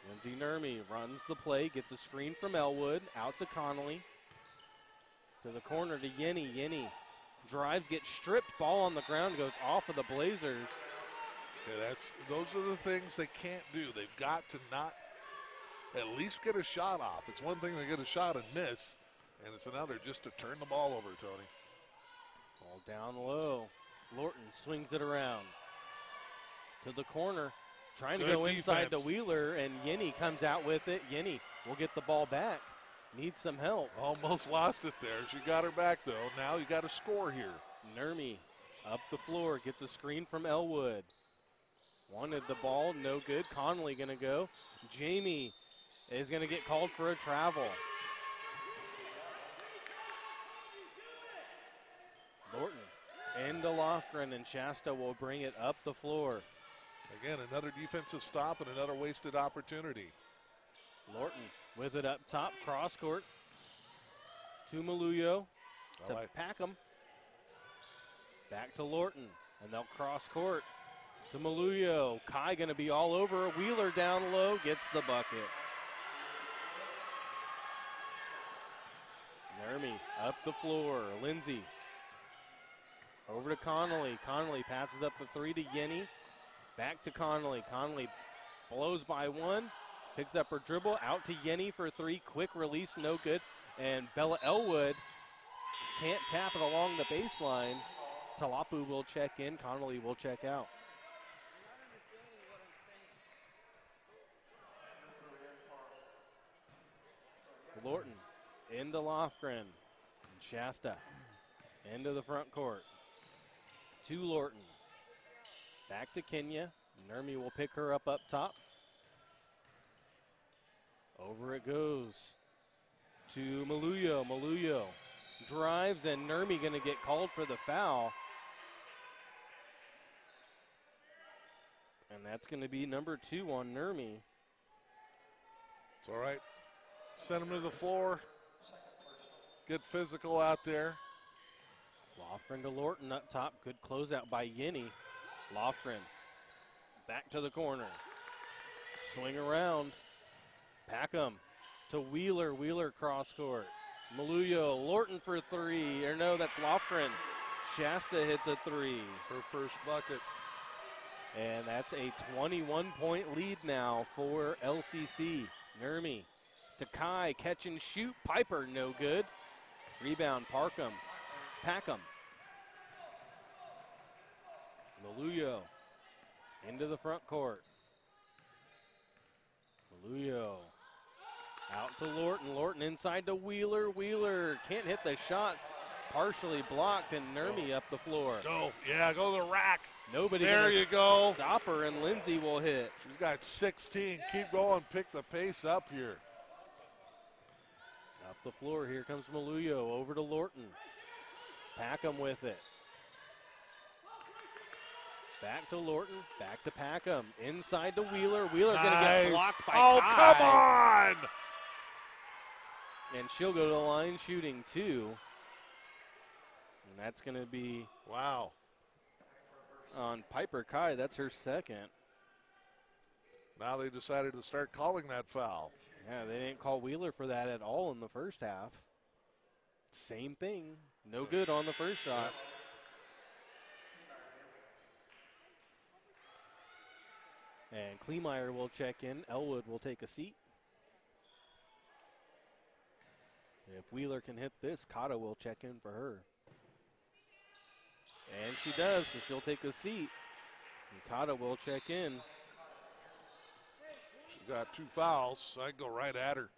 [SPEAKER 2] Lindsey Nurmi runs the play, gets a screen from Elwood, out to Connolly. To the corner to Yenny. Yenny drives, gets stripped, ball on the ground, goes off of the Blazers.
[SPEAKER 1] Okay, those are the things they can't do. They've got to not at least get a shot off. It's one thing to get a shot and miss, and it's another just to turn the ball over, Tony.
[SPEAKER 2] Ball down low. Lorton swings it around to the corner, trying to go inside to Wheeler, and Yenny comes out with it. Yenny will get the ball back. Needs some help.
[SPEAKER 1] Almost lost it there. She got her back, though. Now you got to score here.
[SPEAKER 2] Nurmi up the floor, gets a screen from Elwood. Wanted the ball, no good. Connolly going to go. Jamie is going to get called for a travel. Lorton into Lofgren, and Shasta will bring it up the floor.
[SPEAKER 1] Again, another defensive stop and another wasted opportunity.
[SPEAKER 2] Lorton with it up top, cross court to Maluyo to Packham. Back to Lorton, and they'll cross court to Maluyo. Kai going to be all over. Wheeler down low, gets the bucket. Nurmi up the floor. Lindsay over to Connolly. Connolly passes up the three to Yenny. Back to Connolly. Connolly blows by one. Picks up her dribble. Out to Yenny for three. Quick release, no good. And Bella Elwood can't tap it along the baseline. Talapu will check in. Connolly will check out. Lorton into Lofgren. And Shasta into the front court. To Lorton. Back to Kenya. Nurmi will pick her up top. Over it goes to Maluyo. Maluyo drives, and Nurmi going to get called for the foul. And that's going to be number 2 on Nurmi.
[SPEAKER 1] It's all right. Send him to the floor. Get physical out there.
[SPEAKER 2] Lofgren to Lorton up top. Good closeout by Yenny. Lofgren back to the corner. Swing around. Packham to Wheeler. Wheeler cross court. Maluyo. Lorton for three. Or no, that's Lofgren. Shasta hits a three.
[SPEAKER 1] Her first bucket.
[SPEAKER 2] And that's a 21-point lead now for LCC. Nurmi to Kai. Catch and shoot. Piper, no good. Rebound, Packham. Maluyo into the front court. Maluyo out to Lorton. Lorton inside to Wheeler. Wheeler can't hit the shot. Partially blocked, and Nurmi up the floor.
[SPEAKER 1] Go to the rack.
[SPEAKER 2] Nobody.
[SPEAKER 1] There you go.
[SPEAKER 2] Stop her, and Lindsay will hit.
[SPEAKER 1] She's got 16. Keep going. Pick the pace up here.
[SPEAKER 2] Up the floor. Here comes Maluyo over to Lorton. Packham with it. Back to Lorton. Back to Packham. Inside to Wheeler. Wheeler's going to get blocked by Kai.
[SPEAKER 1] Come on!
[SPEAKER 2] And she'll go to the line shooting two. And that's going to be on Piper Kai. That's her second.
[SPEAKER 1] Now they decided to start calling that foul.
[SPEAKER 2] Yeah, they didn't call Wheeler for that at all in the first half. Same thing. No good on the first shot. And Kleemeyer will check in. Elwood will take a seat. If Wheeler can hit this, Cotta will check in for her. And she does, so she'll take a seat. And Cotta will check in.
[SPEAKER 1] She's got 2 fouls, so I go right at her.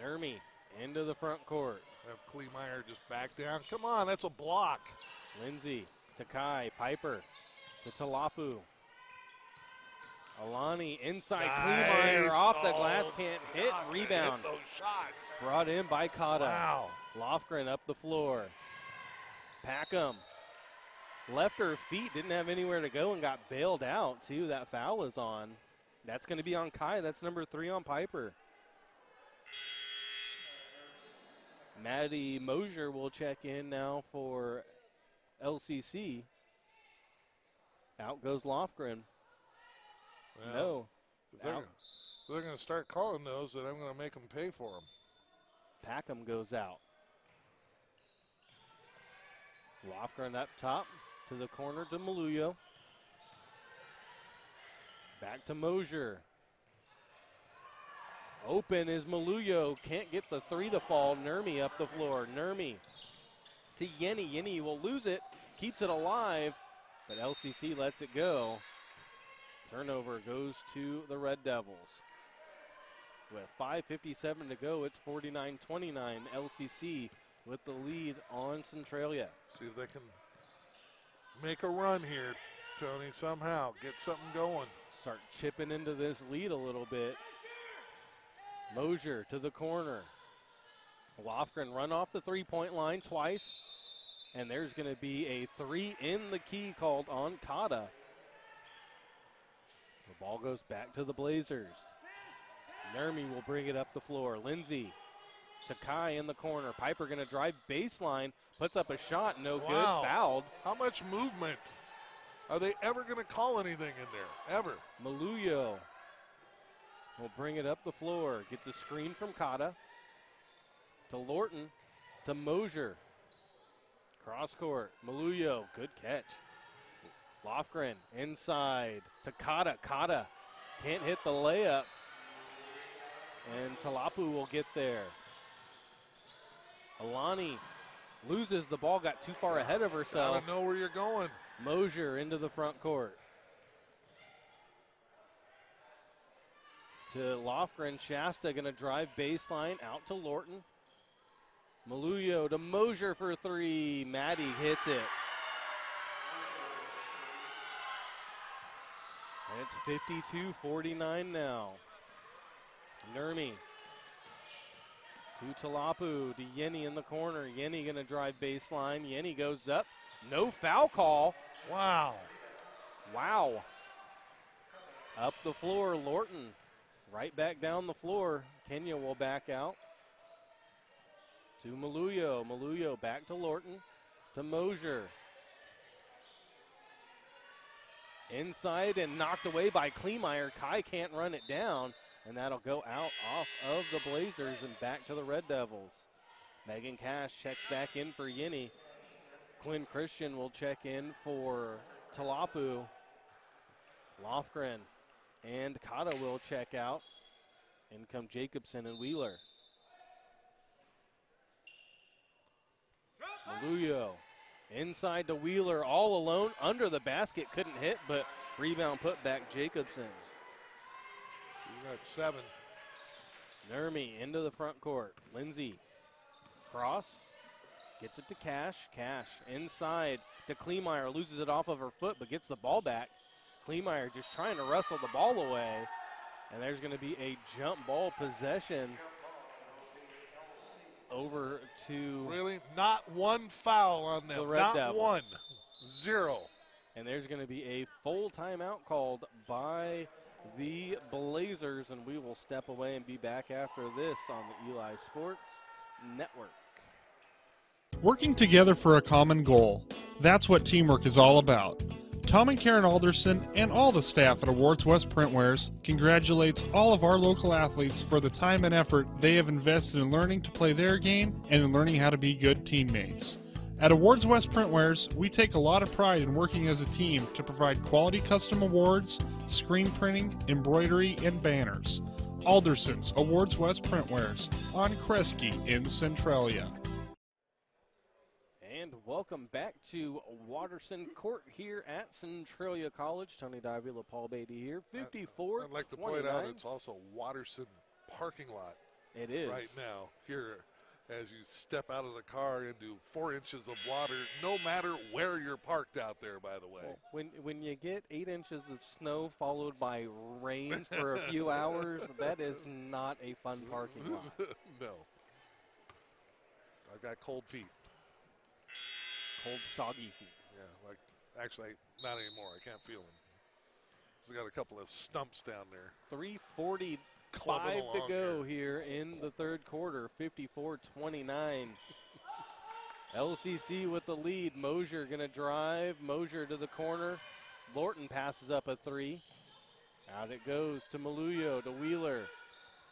[SPEAKER 2] Nurmi into the front court.
[SPEAKER 1] Have Kleemeyer just back down. Come on, that's a block.
[SPEAKER 2] Lindsay to Kai. Piper to Talapu. Alani inside. Kleemeyer off the glass, can't hit. Rebound.
[SPEAKER 1] Hit those shots.
[SPEAKER 2] Brought in by Cotta.
[SPEAKER 1] Wow.
[SPEAKER 2] Lofgren up the floor. Packham left her feet, didn't have anywhere to go, and got bailed out. See who that foul is on. That's going to be on Kai. That's number 3 on Piper. Maddie Mosier will check in now for LCC. Out goes Lofgren.
[SPEAKER 1] Well,
[SPEAKER 2] No.
[SPEAKER 1] If they're going to start calling those, then I'm going to make them pay for them.
[SPEAKER 2] Packham goes out. Lofgren up top to the corner to Maluyo. Back to Mosier. Open is Maluyo. Can't get the three to fall. Nurmi up the floor. Nurmi to Yenny. Yenny will lose it. Keeps it alive, but LCC lets it go. Turnover goes to the Red Devils. With 5:57 to go, it's 49-29. LCC with the lead on Centralia.
[SPEAKER 1] See if they can make a run here, Tony, somehow. Get something going.
[SPEAKER 2] Start chipping into this lead a little bit. Mosier to the corner. Lofgren run off the three-point line twice, and there's going to be a three in the key called on Kata. The ball goes back to the Blazers. Nurmi will bring it up the floor. Lindsay to Kai in the corner. Piper going to drive baseline, puts up a shot, no good, fouled.
[SPEAKER 1] How much movement? Are they ever going to call anything in there? Ever?
[SPEAKER 2] Maluyo will bring it up the floor. Gets a screen from Kata. To Lorton. To Mosier. Cross court. Maluyo. Good catch. Lofgren inside. To Kata. Kata can't hit the layup. And Talapu will get there. Alani loses the ball. Got too far ahead of herself.
[SPEAKER 1] I don't know where you're going.
[SPEAKER 2] Mosier into the front court. To Lofgren. Shasta going to drive baseline out to Lorton. Maluyo to Mosier for three. Maddie hits it. And it's 52-49 now. Nurmi to Talapu to Yenny in the corner. Yenny going to drive baseline. Yenny goes up. No foul call.
[SPEAKER 1] Wow.
[SPEAKER 2] Wow. Up the floor, Lorton. Right back down the floor. Kenya will back out. To Maluyo. Maluyo back to Lorton. To Mosier. Inside and knocked away by Kleemeyer. Kai can't run it down. And that'll go out off of the Blazers and back to the Red Devils. Megan Cash checks back in for Yenny. Quinn Christian will check in for Talapu. Lofgren and Kata will check out. In come Jacobson and Wheeler. Maluyo inside to Wheeler, all alone under the basket. Couldn't hit, but rebound put back Jacobson.
[SPEAKER 1] She's at 7.
[SPEAKER 2] Nurmi into the front court. Lindsay cross. Gets it to Cash. Cash inside to Kleemeyer. Loses it off of her foot, but gets the ball back. Kleemeyer just trying to wrestle the ball away. And there's going to be a jump ball possession over to...
[SPEAKER 1] Really? Not one foul on them.
[SPEAKER 2] The Red
[SPEAKER 1] Not
[SPEAKER 2] Devils.
[SPEAKER 1] one. 0.
[SPEAKER 2] And there's going to be a full timeout called by the Blazers. And we will step away and be back after this on the Eli Sports Network.
[SPEAKER 4] Working together for a common goal. That's what teamwork is all about. Tom and Karen Alderson and all the staff at Awards West Printwares congratulates all of our local athletes for the time and effort they have invested in learning to play their game and in learning how to be good teammates. At Awards West Printwares, we take a lot of pride in working as a team to provide quality custom awards, screen printing, embroidery, and banners. Alderson's Awards West Printwares on Kresge in Centralia.
[SPEAKER 2] And welcome back to Watterson Court here at Centralia College. Tony Davila, Paul Beatty here. 54-29.
[SPEAKER 1] I'd like to point out it's also Watterson parking lot.
[SPEAKER 2] It is.
[SPEAKER 1] Right now, here, as you step out of the car into 4 inches of water, no matter where you're parked out there, by the way.
[SPEAKER 2] Well, when you get 8 inches of snow followed by rain for a few hours, that is not a fun parking lot.
[SPEAKER 1] No. I've got cold feet.
[SPEAKER 2] Cold, soggy feet.
[SPEAKER 1] Yeah, like, actually, not anymore. I can't feel them. He's got a couple of stumps down there.
[SPEAKER 2] 3:45
[SPEAKER 1] Clubbing
[SPEAKER 2] to
[SPEAKER 1] along
[SPEAKER 2] go here in the third quarter. 54-29. LCC with the lead. Mosier going to drive. Mosier to the corner. Lorton passes up a three. Out it goes to Maluyo, to Wheeler.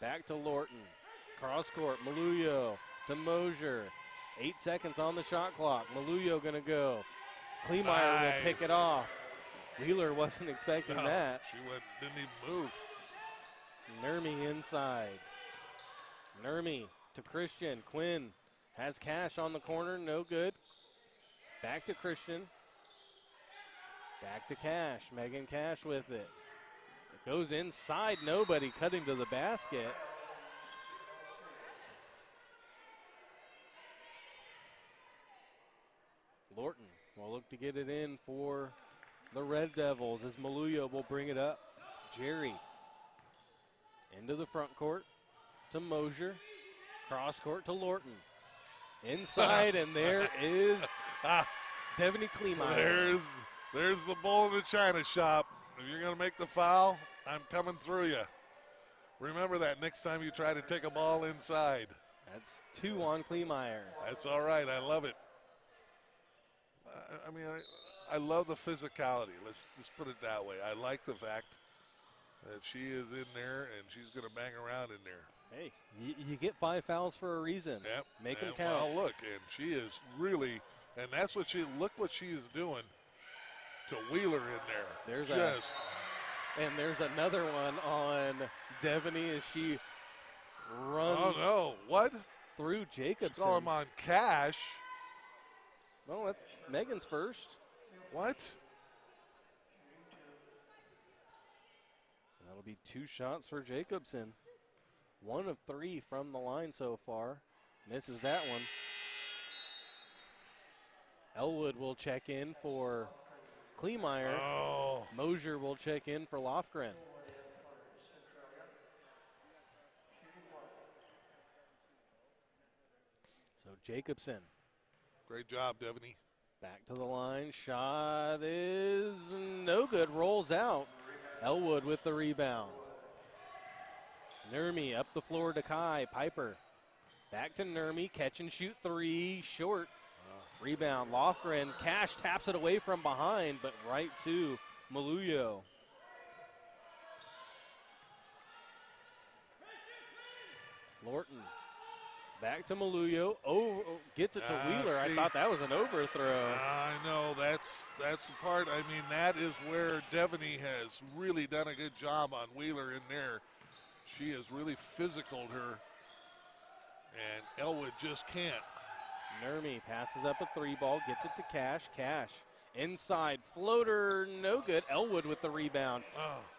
[SPEAKER 2] Back to Lorton. Cross court. Maluyo to Mosier. 8 seconds on the shot clock. Maluyo going to go. Kleemeyer will pick it off. Wheeler wasn't expecting that.
[SPEAKER 1] She didn't even move.
[SPEAKER 2] Nurmi inside. Nurmi to Christian. Quinn has Cash on the corner, no good. Back to Christian. Back to Cash. Megan Cash with it. It goes inside, nobody cutting to the basket. Lorton will look to get it in for the Red Devils as Maluyo will bring it up. Jerry into the front court to Mosier. Cross court to Lorton. Inside, and there is Devaney Kleemeyer.
[SPEAKER 1] There's the bull in the china shop. If you're going to make the foul, I'm coming through you. Remember that next time you try to take a ball inside.
[SPEAKER 2] That's 2 on Kleemeyer.
[SPEAKER 1] That's all right. I love it. I love the physicality. Let's just put it that way. I like the fact that she is in there and she's going to bang around in there.
[SPEAKER 2] Hey, you get 5 fouls for a reason.
[SPEAKER 1] Yep.
[SPEAKER 2] Make them count.
[SPEAKER 1] Well, look, and she is really, and that's what look what she is doing to Wheeler in there.
[SPEAKER 2] There's another one on Devaney as she runs.
[SPEAKER 1] Oh, no. What?
[SPEAKER 2] Through Jacobson.
[SPEAKER 1] Call him on Cash.
[SPEAKER 2] Well, that's Megan's first.
[SPEAKER 1] What?
[SPEAKER 2] That'll be 2 shots for Jacobson. 1 of 3 from the line so far. Misses that one. Elwood will check in for Kleemeyer.
[SPEAKER 1] Oh.
[SPEAKER 2] Mosier will check in for Lofgren. So Jacobson.
[SPEAKER 1] Great job, Devaney.
[SPEAKER 2] Back to the line. Shot is no good. Rolls out. Elwood with the rebound. Nurmi up the floor to Kai. Piper. Back to Nurmi. Catch and shoot 3. Short. Rebound. Lofgren. Cash taps it away from behind, but right to Maluyo. Lorton. Back to Maluyo. Oh, gets it to Wheeler. I thought that was an overthrow.
[SPEAKER 1] I know. That's the part. I mean, that is where Devaney has really done a good job on Wheeler in there. She has really physicaled her, and Elwood just can't.
[SPEAKER 2] Nurmi passes up a 3 ball, gets it to Cash. Cash inside floater, no good. Elwood with the rebound.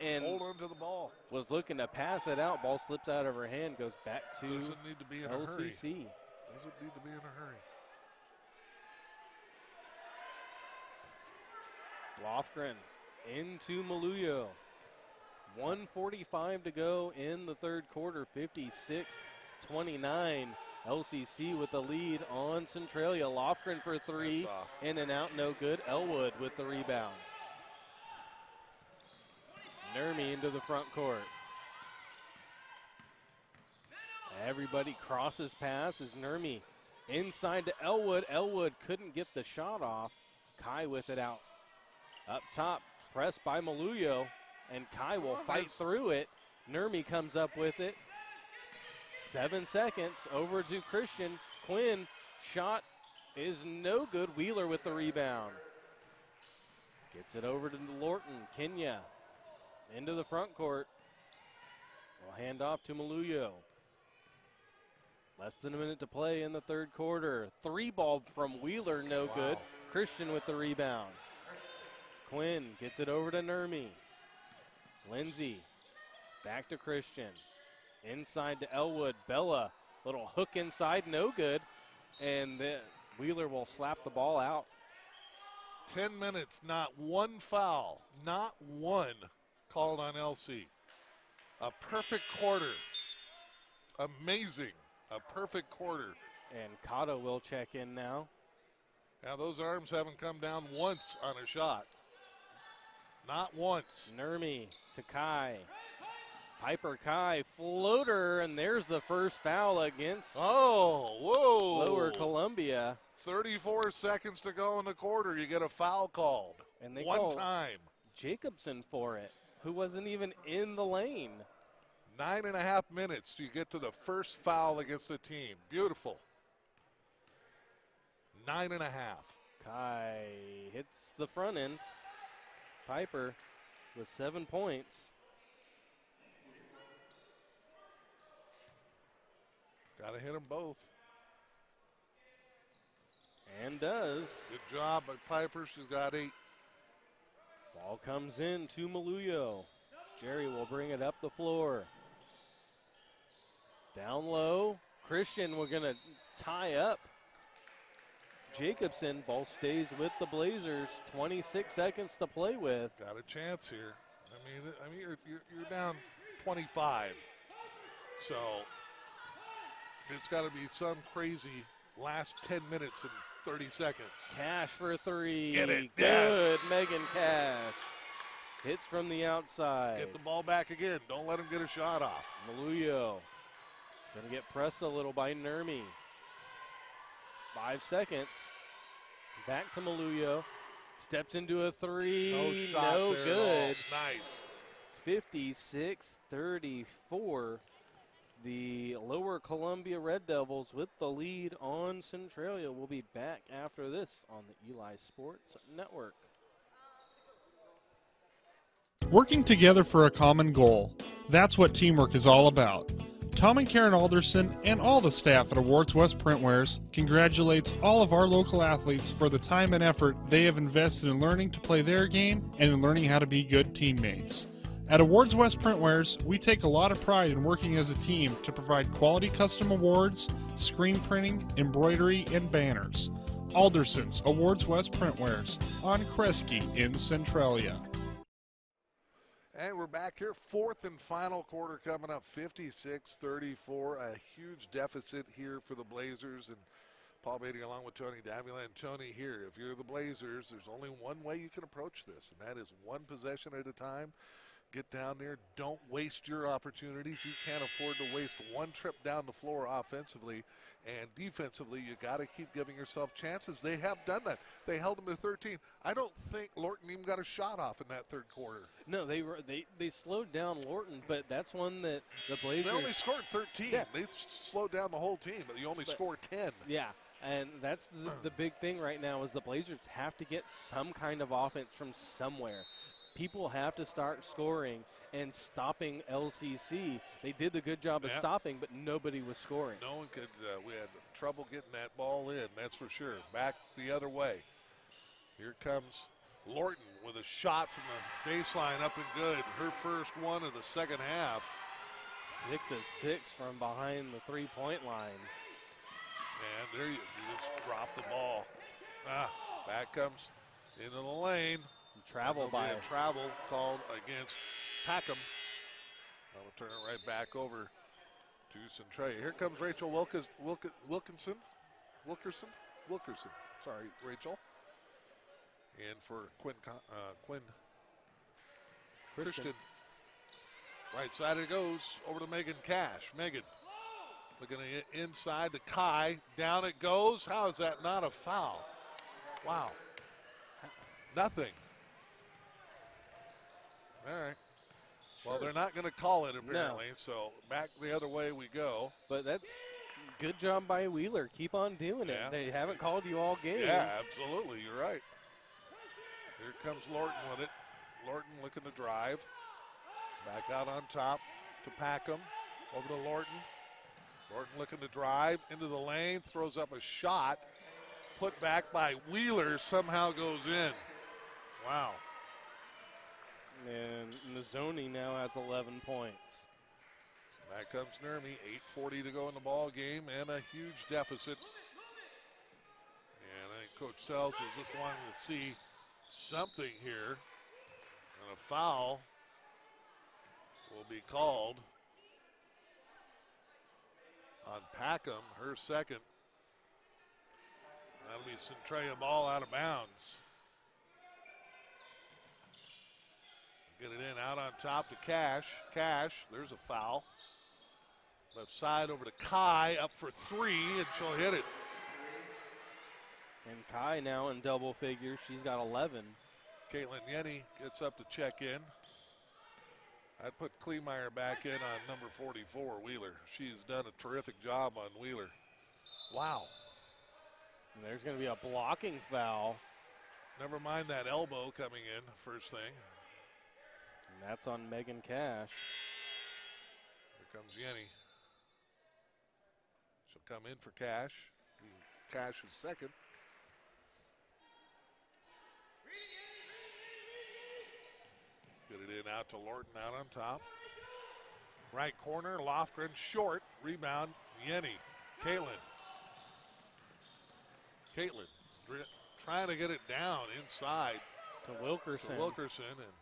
[SPEAKER 2] And
[SPEAKER 1] hold on to the ball.
[SPEAKER 2] Was looking to pass it out. Ball slips out of her hand, goes back to
[SPEAKER 1] Doesn't need to be in a hurry.
[SPEAKER 2] LCC.
[SPEAKER 1] Doesn't need to be in a hurry.
[SPEAKER 2] Lofgren into Maluyo. 1:45 to go in the third quarter. 56-29. LCC with the lead on Centralia. Lofgren for 3. In and out, no good. Elwood with the rebound. Nurmi into the front court. Everybody crosses paths as Nurmi inside to Elwood. Elwood couldn't get the shot off. Kai with it out. Up top, pressed by Maluyo, and Kai will fight through it. Nurmi comes up with it. 7 seconds over to Christian. Quinn, shot is no good. Wheeler with the rebound. Gets it over to Lorton. Kenya into the front court. Will hand off to Maluyo. Less than a minute to play in the third quarter. 3 ball from Wheeler, no good. Christian with the rebound. Quinn gets it over to Nurmi. Lindsay back to Christian. Inside to Elwood. Bella, little hook inside, no good. And then Wheeler will slap the ball out.
[SPEAKER 1] 10 minutes, not one foul, not one called on LC. A perfect quarter. Amazing. A perfect quarter.
[SPEAKER 2] And Cotto will check in now.
[SPEAKER 1] Now those arms haven't come down once on a shot. Not once.
[SPEAKER 2] Nurmi to Kai. Piper Kai, floater, and there's the first foul against Lower Columbia.
[SPEAKER 1] 34 seconds to go in the quarter. You get a foul called.
[SPEAKER 2] And they
[SPEAKER 1] one time.
[SPEAKER 2] Jacobson for it, who wasn't even in the lane.
[SPEAKER 1] 9.5 minutes to get to the first foul against the team. Beautiful. 9.5.
[SPEAKER 2] Kai hits the front end. Piper with 7 points.
[SPEAKER 1] Got to hit them both.
[SPEAKER 2] And does.
[SPEAKER 1] Good job by Piper. She's got 8.
[SPEAKER 2] Ball comes in to Maluyo. Jerry will bring it up the floor. Down low. Christian, we're going to tie up Jacobson. Ball stays with the Blazers. 26 seconds to play with.
[SPEAKER 1] Got a chance here. I mean, you're down 25. So it's got to be some crazy last 10 minutes and 30 seconds.
[SPEAKER 2] Cash for 3.
[SPEAKER 1] Get it.
[SPEAKER 2] Good.
[SPEAKER 1] Yes.
[SPEAKER 2] Megan Cash. Hits from the outside.
[SPEAKER 1] Get the ball back again. Don't let him get a shot off.
[SPEAKER 2] Maluyo. Going to get pressed a little by Nurmi. 5 seconds. Back to Maluyo. Steps into a 3.
[SPEAKER 1] No shot
[SPEAKER 2] no
[SPEAKER 1] there
[SPEAKER 2] good.
[SPEAKER 1] Nice.
[SPEAKER 2] 56-34. The Lower Columbia Red Devils with the lead on Centralia. We'll be back after this on the Eli Sports Network.
[SPEAKER 4] Working together for a common goal. That's what teamwork is all about. Tom and Karen Alderson and all the staff at Awards West Printwares congratulates all of our local athletes for the time and effort they have invested in learning to play their game and in learning how to be good teammates. At Awards West Printwares, we take a lot of pride in working as a team to provide quality custom awards, screen printing, embroidery, and banners. Alderson's Awards West Printwares on Kresge in Centralia.
[SPEAKER 1] And we're back here. 4th and final quarter coming up, 56-34. A huge deficit here for the Blazers. And Paul Beatty along with Tony Davila. And Tony here, if you're the Blazers, there's only one way you can approach this, and that is one possession at a time. Get down there. Don't waste your opportunities. You can't afford to waste one trip down the floor offensively. And defensively, you got to keep giving yourself chances. They have done that. They held them to 13. I don't think Lorton even got a shot off in that third quarter.
[SPEAKER 2] No, they slowed down Lorton, but that's one that the Blazers.
[SPEAKER 1] They only scored 13.
[SPEAKER 2] Yeah.
[SPEAKER 1] They slowed down the whole team, but you only scored 10.
[SPEAKER 2] Yeah, and that's the big thing right now is the Blazers have to get some kind of offense from somewhere. People have to start scoring and stopping LCC. They did the good job of stopping, but nobody was scoring.
[SPEAKER 1] No one could. We had trouble getting that ball in, that's for sure. Back the other way. Here comes Lorton with a shot from the baseline up and good. Her first one of the second half.
[SPEAKER 2] 6 of 6 from behind the three-point line.
[SPEAKER 1] And there you just drop the ball. Back comes into the lane.
[SPEAKER 2] Travel by
[SPEAKER 1] a travel called against Packham. That'll turn it right back over to Centralia. Here comes Rachel Wilkerson. Sorry, Rachel. And for Quinn Christian. Right side it goes over to Megan Cash. Megan looking inside to Kai. Down it goes. How is that not a foul? Wow. Nothing. All right.
[SPEAKER 2] Sure.
[SPEAKER 1] Well, they're not going to call it apparently, so back the other way we go.
[SPEAKER 2] But that's good job by Wheeler. Keep on doing it. They haven't called you all game.
[SPEAKER 1] Yeah, absolutely. You're right. Here comes Lorton with it. Lorton looking to drive. Back out on top to Packham. Over to Lorton. Lorton looking to drive into the lane. Throws up a shot. Put back by Wheeler. Somehow goes in. Wow.
[SPEAKER 2] And Mazzoni now has 11 points.
[SPEAKER 1] Back comes Nurmi. 8:40 to go in the ball game and a huge deficit. And I think Coach Sells is just wanting to see something here. And a foul will be called on Packham, her second. That'll be Centralia ball out of bounds. Get it in out on top to Cash. Cash, there's a foul. Left side over to Kai, up for 3, and she'll hit it.
[SPEAKER 2] And Kai now in double figures. She's got 11.
[SPEAKER 1] Caitlin Yenny gets up to check in. I'd put Kleemeyer back in on number 44, Wheeler. She's done a terrific job on Wheeler. Wow.
[SPEAKER 2] And there's going to be a blocking foul.
[SPEAKER 1] Never mind that elbow coming in, first thing.
[SPEAKER 2] And that's on Megan Cash.
[SPEAKER 1] Here comes Yenny. She'll come in for Cash. Cash is second. Get it in out to Lorton out on top. Right corner, Lofgren short. Rebound, Yenny. Caitlin trying to get it down inside
[SPEAKER 2] To Wilkerson.
[SPEAKER 1] And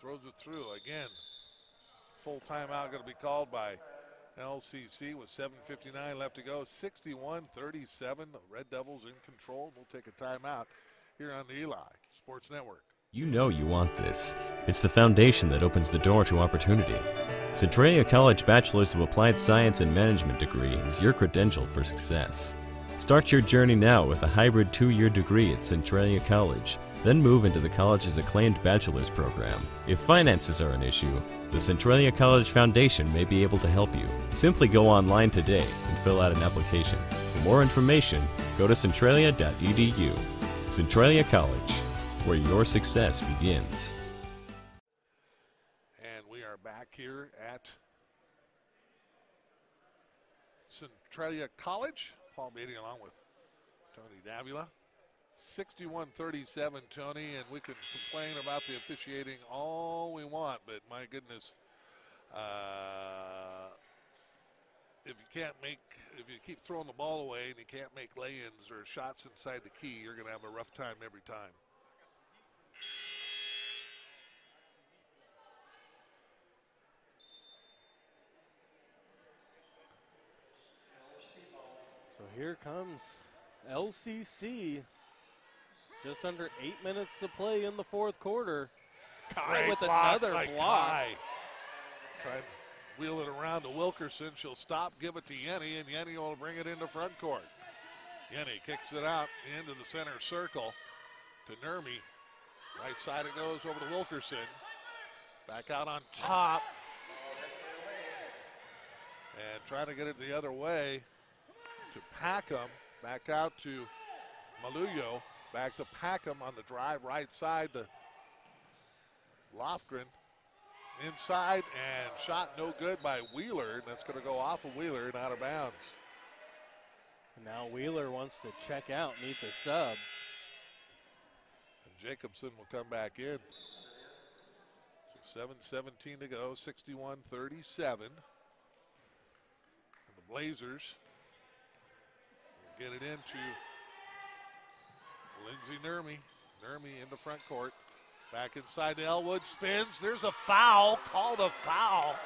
[SPEAKER 1] throws it through. Again, full timeout going to be called by LCC with 7:59 left to go. 61-37. The Red Devils in control. We'll take a timeout here on the Eli Sports Network.
[SPEAKER 8] You know you want this. It's the foundation that opens the door to opportunity. Centralia College Bachelor's of Applied Science and Management degree is your credential for success. Start your journey now with a hybrid 2-year degree at Centralia College, then move into the college's acclaimed bachelor's program. If finances are an issue, the Centralia College Foundation may be able to help you. Simply go online today and fill out an application. For more information, go to centralia.edu. Centralia College, where your success begins.
[SPEAKER 1] And we are back here at Centralia College. Paul Beatty along with Tony Davila. 61-37, Tony, and we can complain about the officiating all we want, but my goodness, if you keep throwing the ball away and you can't make lay-ins or shots inside the key, you're going to have a rough time every time.
[SPEAKER 2] So here comes LCC. Just under 8 minutes to play in the fourth quarter. Kai with another block.
[SPEAKER 1] Try and wheel it around to Wilkerson. She'll stop, give it to Yenny, and Yenny will bring it into front court. Yenny kicks it out into the center circle to Nurmi. Right side it goes over to Wilkerson. Back out on top. And trying to get it the other way to Packham. Back out to Maluyo. Back to Packham on the drive right side to Lofgren. Inside and shot no good by Wheeler. And that's going to go off of Wheeler and out of bounds.
[SPEAKER 2] Now Wheeler wants to check out, needs a sub.
[SPEAKER 1] And Jacobson will come back in. So 7:17 to go, 61-37. And the Blazers will get it into Lindsay Nurmi. Nurmi into front court. Back inside to Elwood. Spins. There's a foul. Called a foul.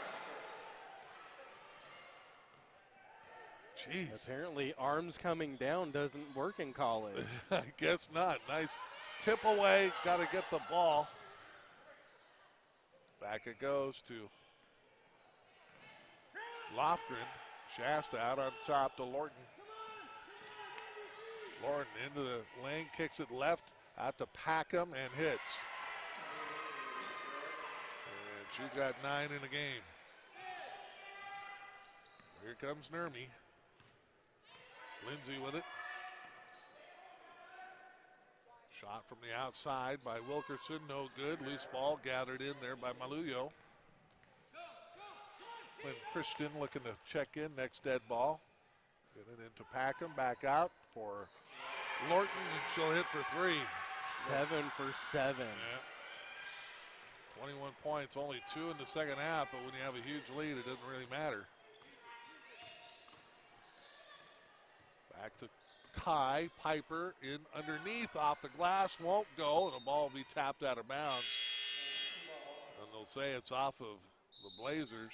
[SPEAKER 1] Jeez.
[SPEAKER 2] Apparently arms coming down doesn't work in college.
[SPEAKER 1] I guess not. Nice tip away. Got to get the ball. Back it goes to Lofgren. Shasta out on top to Lorton. Lorton into the lane, kicks it left, out to Packham and hits. And she's got 9 in the game. Here comes Nurmi. Lindsay with it. Shot from the outside by Wilkerson, no good. Loose ball gathered in there by Maluyo. When Christian looking to check in, next dead ball. Get it into Packham, back out for Lorton, and she'll hit for 3.
[SPEAKER 2] 7 for 7.
[SPEAKER 1] Yeah. 21 points, only 2 in the second half, but when you have a huge lead, it doesn't really matter. Back to Kai, Piper in underneath, off the glass, won't go, and the ball will be tapped out of bounds. And they'll say it's off of the Blazers,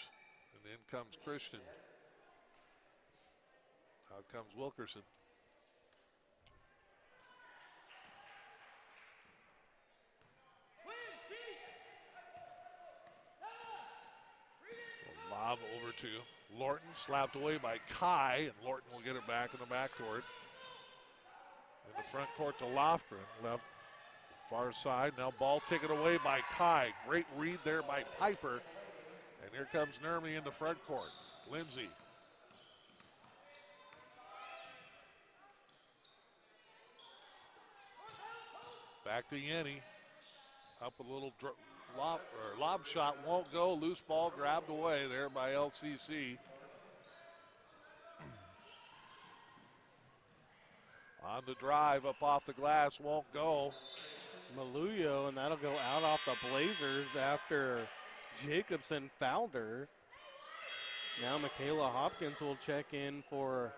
[SPEAKER 1] and in comes Christian. Out comes Wilkerson. Lob over to Lorton, slapped away by Kai, and Lorton will get it back in the backcourt. In the front court to Lofgren, left far side. Now ball taken away by Kai. Great read there by Piper. And here comes Nurmi in the front court. Lindsay. Back to Yenny. Up a little lob shot, won't go. Loose ball grabbed away there by LCC. On the drive, up off the glass, won't go.
[SPEAKER 2] Maluyo, and that'll go out off the Blazers after Jacobson fouled her. Now Michaela Hopkins will check in for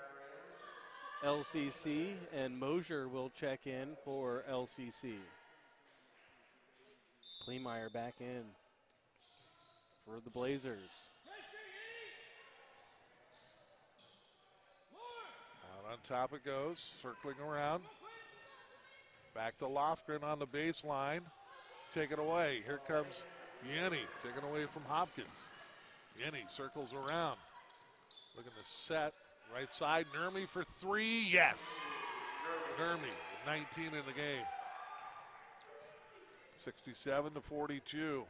[SPEAKER 2] LCC, and Mosier will check in for LCC. Kleemeyer back in for the Blazers.
[SPEAKER 1] Out on top it goes, circling around. Back to Lofgren on the baseline. Take it away. Here comes Yenny, taken away from Hopkins. Yenny circles around. Looking to set. Right side, Nurmi for three. Yes! Nurmi, 19 in the game. 67-42.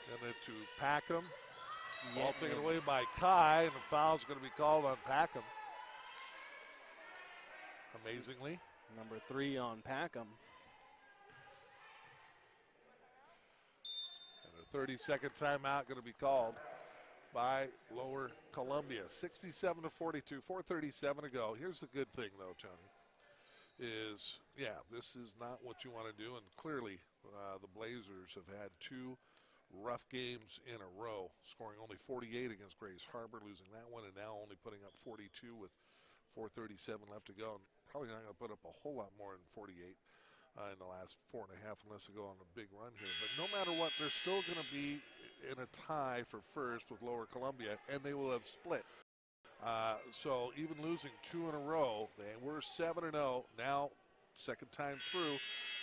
[SPEAKER 1] And it to Packham. Ball taken away by Kai, and the foul's going to be called on Packham. Amazingly.
[SPEAKER 2] Number 3 on Packham.
[SPEAKER 1] And a 30-second timeout going to be called by Lower Columbia. 67-42, 4:37 to go. Here's the good thing, though, Tony, is, this is not what you want to do, and clearly the Blazers have had 2 rough games in a row, scoring only 48 against Grace Harbor, losing that one, and now only putting up 42 with 4:37 left to go. And probably not going to put up a whole lot more than 48 in the last 4.5 unless they go on a big run here. But no matter what, they're still going to be in a tie for first with Lower Columbia, and they will have split. So even losing 2 in a row, they were 7-0. Now, second time through,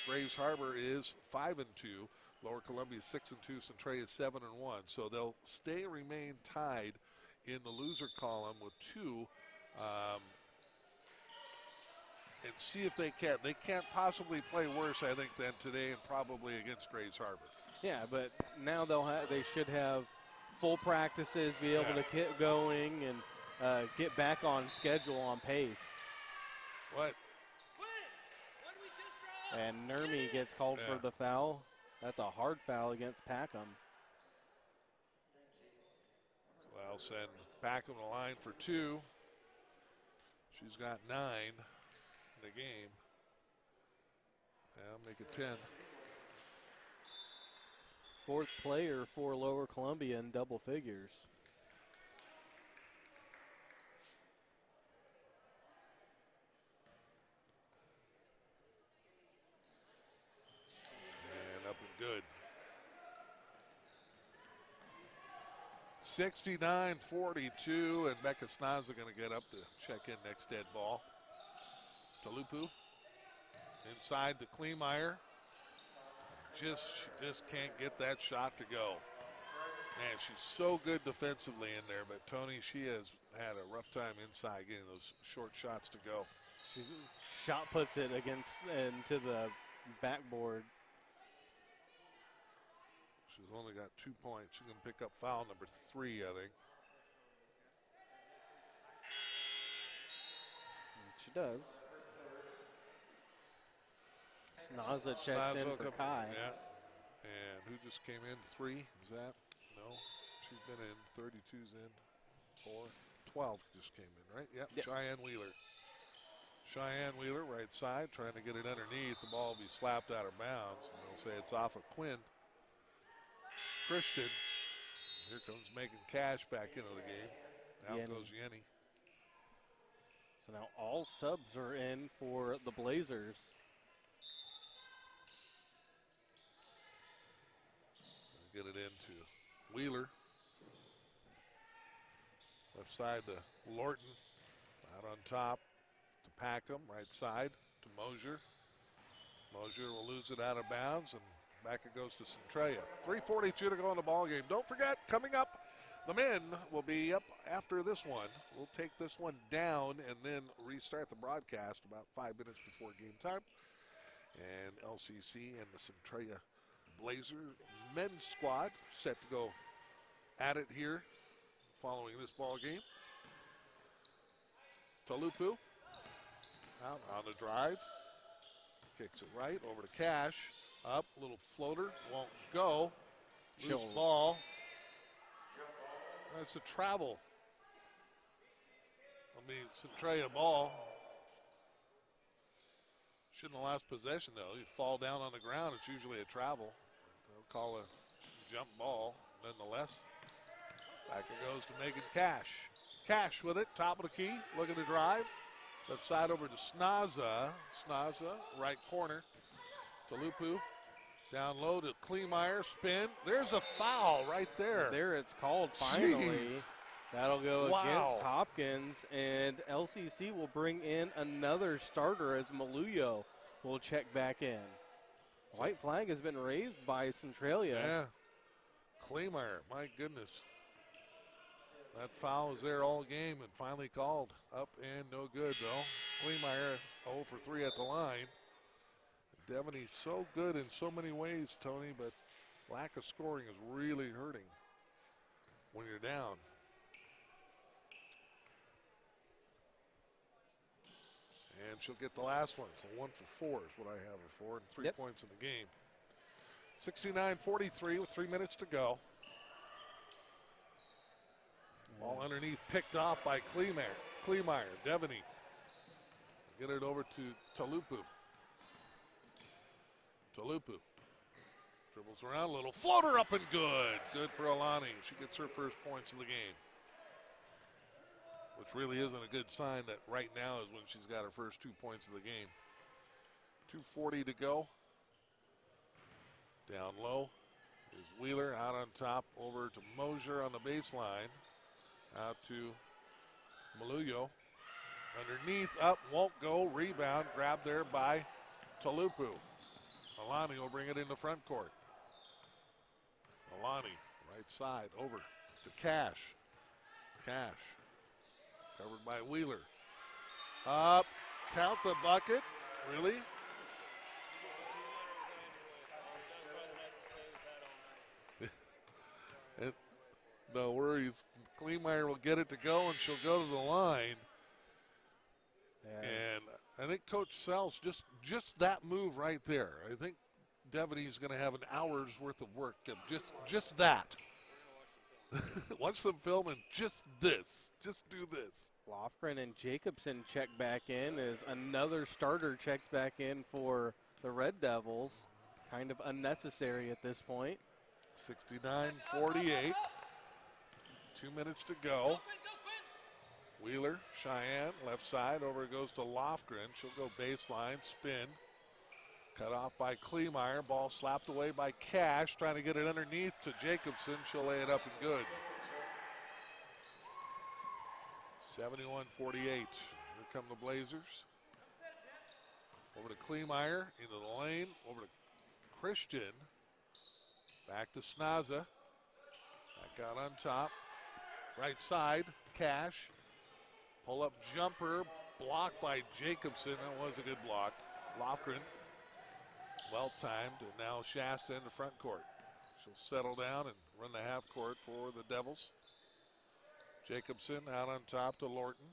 [SPEAKER 1] Grace Harbor is 5-2. Lower Columbia is 6-2. Centralia is 7-1. So they'll remain tied in the loser column with 2. And see if they can. They can't possibly play worse, I think, than today, and probably against Grace Harbor.
[SPEAKER 2] Yeah, but now they should have full practices, be able to get going, and get back on schedule, on pace.
[SPEAKER 1] What?
[SPEAKER 2] And Nurmi gets called for the foul. That's a hard foul against Packham.
[SPEAKER 1] So I'll send Packham to the line for 2. She's got 9 in the game. I'll make it 10.
[SPEAKER 2] 4th player for Lower Columbia in double figures.
[SPEAKER 1] And up and good. 69-42, and Becca Snaza going to get up to check in next dead ball. Talupu inside to Kleemeyer. She just can't get that shot to go. Man, she's so good defensively in there, but Tony, she has had a rough time inside getting those short shots to go.
[SPEAKER 2] She shot puts it into the backboard.
[SPEAKER 1] She's only got 2 points. She can pick up foul number 3, I think.
[SPEAKER 2] And she does. Snaza checks in for Kai.
[SPEAKER 1] Yeah. And who just came in? 3? Is that? No. She's been in. 32's in. 4. 12 just came in, right? Yep. Cheyenne Wheeler. Cheyenne Wheeler, right side, trying to get it underneath. The ball will be slapped out of bounds. And they'll say it's off of Quinn. Christian. Here comes Megan Cash back into the game. Out goes Yenny.
[SPEAKER 2] So now all subs are in for the Blazers.
[SPEAKER 1] Get it into Wheeler. Left side to Lorton. Out on top to Packham. Right side to Mosier. Mosier will lose it out of bounds, and back it goes to Centralia. 3:42 to go in the ball game. Don't forget, coming up, the men will be up after this one. We'll take this one down and then restart the broadcast about 5 minutes before game time. And LCC and the Centralia Blazer men's squad set to go at it here following this ball game. Talupu Out on the drive. Kicks it right over to Cash. Up, little floater, won't go. Loose ball. That's a travel. Centralia ball. Shouldn't have lost possession, though. You fall down on the ground, it's usually a travel. They'll call a jump ball, nonetheless. Back it goes to Megan Cash. Cash with it, top of the key, looking to drive. Left side over to Snaza. Snaza, right corner. Talupu. Down low to Kleemeyer. Spin. There's a foul right there.
[SPEAKER 2] There it's called finally.
[SPEAKER 1] Jeez.
[SPEAKER 2] That'll go against Hopkins, and LCC will bring in another starter as Maluyo will check back in. White flag has been raised by Centralia.
[SPEAKER 1] Yeah. Kleemeyer, my goodness. That foul was there all game and finally called. Up and no good, though. Kleemeyer 0 for 3 at the line. Devaney's so good in so many ways, Tony, but lack of scoring is really hurting when you're down. And she'll get the last one. So 1 for 4 is what I have her for, and 3 points in the game. 69-43 with 3 minutes to go. Ball underneath, picked off by Kleemeyer. Devaney. Get it over to Talupu. Talupu. Dribbles around a little. Floater up and good. Good for Alani. She gets her first points of the game. Which really isn't a good sign that right now is when she's got her first 2 points of the game. 2:40 to go. Down low is Wheeler out on top over to Mosier on the baseline. Out to Maluyo. Underneath, up, won't go. Rebound, grabbed there by Talupu. Alani will bring it in the front court. Alani, right side, over to Cash. Cash, covered by Wheeler. Up, count the bucket. Really? No worries. Kleemeyer will get it to go, and she'll go to the line. Yes. And I think Coach Sells, just that move right there, I think Devaney's going to have an hour's worth of work. Just that. Watch them film and just this. Just do this.
[SPEAKER 2] Lofgren and Jacobson check back in as another starter checks back in for the Red Devils. Kind of unnecessary at this point.
[SPEAKER 1] 69-48. 2 minutes to go. Wheeler, Cheyenne, left side. Over it goes to Lofgren. She'll go baseline, spin. Cut off by Kleemeyer. Ball slapped away by Cash. Trying to get it underneath to Jacobson. She'll lay it up and good. 71-48. Here come the Blazers. Over to Kleemeyer. Into the lane. Over to Christian. Back to Snaza. Back out on top. Right side, Cash. Pull-up jumper, blocked by Jacobson. That was a good block. Lofgren, well-timed, and now Shasta in the front court. She'll settle down and run the half court for the Devils. Jacobson out on top to Lorton.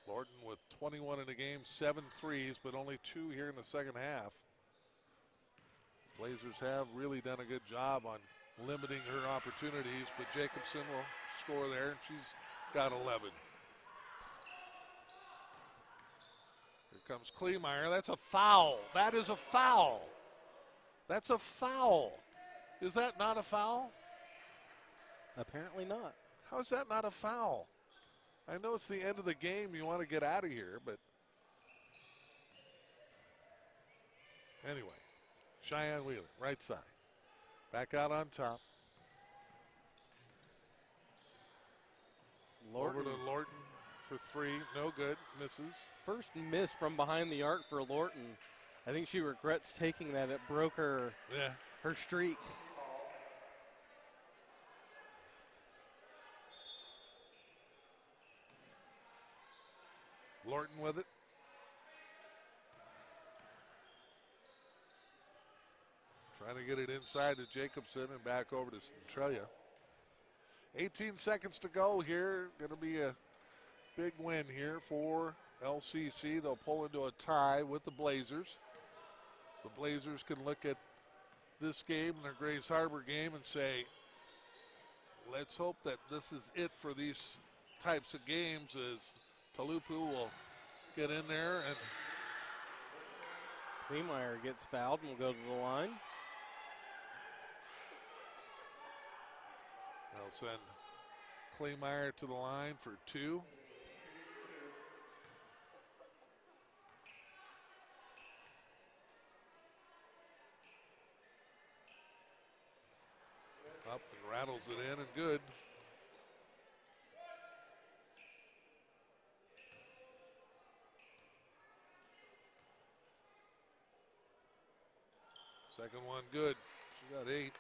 [SPEAKER 1] Lorton with 21 in the game, 7 threes, but only 2 here in the second half. Blazers have really done a good job on limiting her opportunities, but Jacobson will score there, and she's got 11. Here comes Kleemeyer. That's a foul. That is a foul. That's a foul. Is that not a foul?
[SPEAKER 2] Apparently not.
[SPEAKER 1] How is that not a foul? I know it's the end of the game. You want to get out of here, but anyway. Cheyenne Wheeler, right side. Back out on top.
[SPEAKER 2] Lorton.
[SPEAKER 1] Over to Lorton for 3. No good. Misses.
[SPEAKER 2] First miss from behind the arc for Lorton. I think she regrets taking that. It broke her, her streak.
[SPEAKER 1] Lorton with it. Trying to get it inside to Jacobson and back over to Centralia. 18 seconds to go here. Going to be a big win here for LCC. They'll pull into a tie with the Blazers. The Blazers can look at this game and their Grays Harbor game and say, let's hope that this is it for these types of games, as Talupu will get in there. And
[SPEAKER 2] Kleemeyer gets fouled and will go to the line.
[SPEAKER 1] they'll send Kleemeyer to the line for 2. Up and rattles it in and good. Second one good. She got 8.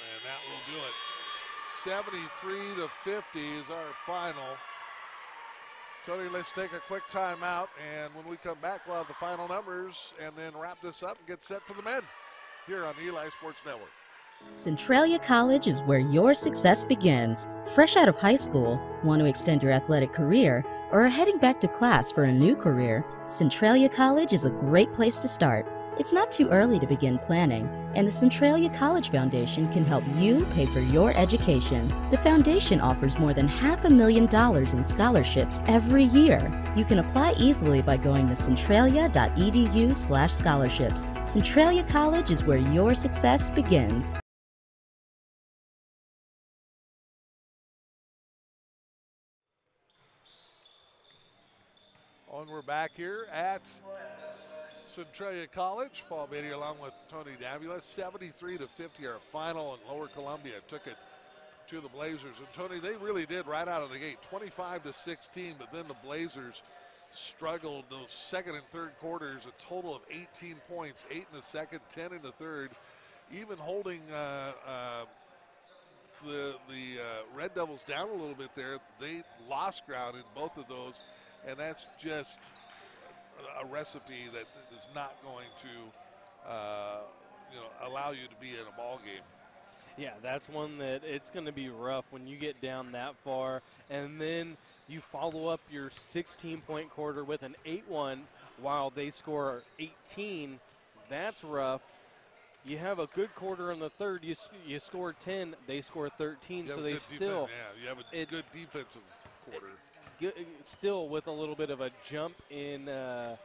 [SPEAKER 1] And that will do it. 73-50 is our final. Tony, let's take a quick timeout, and when we come back, we'll have the final numbers and then wrap this up and get set for the men here on the Eli Sports Network.
[SPEAKER 9] Centralia College is where your success begins. Fresh out of high school, want to extend your athletic career, or are heading back to class for a new career? Centralia College is a great place to start. It's not too early to begin planning, and the Centralia College Foundation can help you pay for your education. The foundation offers more than $500,000 in scholarships every year. You can apply easily by going to centralia.edu/scholarships. Centralia College is where your success begins.
[SPEAKER 1] And we're back here at Centralia College. Paul Beatty along with Tony Davila. 73-50 our final, and Lower Columbia took it to the Blazers. And Tony, they really did right out of the gate, 25-16, but then the Blazers struggled those second and third quarters, a total of 18 points, 8 in the second, 10 in the third, even holding the Red Devils down a little bit there. They lost ground in both of those, and that's just a recipe that is not going to allow you to be in a ball game.
[SPEAKER 2] Yeah, that's one that it's going to be rough when you get down that far, and then you follow up your 16-point quarter with an 8-1 while they score 18. That's rough. You have a good quarter in the third. You score 10, they score 13, so they still.
[SPEAKER 1] You have a good defensive quarter.
[SPEAKER 2] Still with a little bit of a jump in the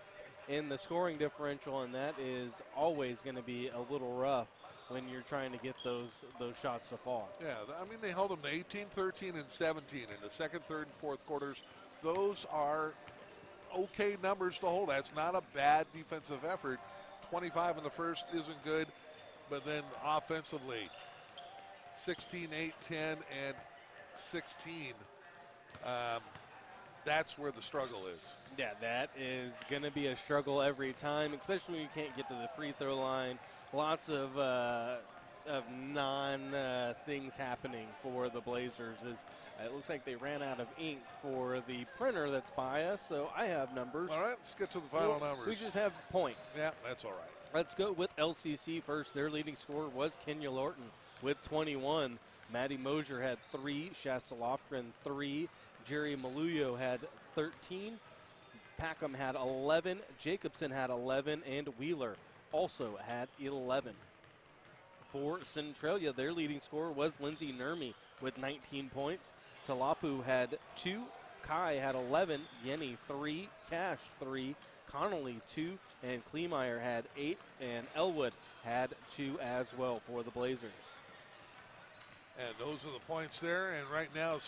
[SPEAKER 2] scoring differential, and that is always going to be a little rough when you're trying to get those shots to fall.
[SPEAKER 1] Yeah, I mean, they held them to 18, 13, and 17 in the second, third, and fourth quarters. Those are okay numbers to hold. That's not a bad defensive effort. 25 in the first isn't good, but then offensively, 16, 8, 10, and 16. That's where the struggle is.
[SPEAKER 2] Yeah, that is going to be a struggle every time, especially when you can't get to the free throw line. Lots of things happening for the Blazers. It looks like they ran out of ink for the printer that's by us, so I have numbers.
[SPEAKER 1] All right, let's get to the final numbers.
[SPEAKER 2] We just have points.
[SPEAKER 1] Yeah, that's all right.
[SPEAKER 2] Let's go with LCC first. Their leading scorer was Kenya Lorton with 21. Maddie Mosier had 3. Shasta Lofgren 3. Jerry Maluyo had 13. Packham had 11. Jacobson had 11. And Wheeler also had 11. For Centralia, their leading scorer was Lindsay Nurmi with 19 points. Talapu had 2. Kai had 11. Yenny 3. Cash 3. Connolly 2. And Kleemeyer had 8. And Elwood had 2 as well for the Blazers.
[SPEAKER 1] And those are the points there. And right now,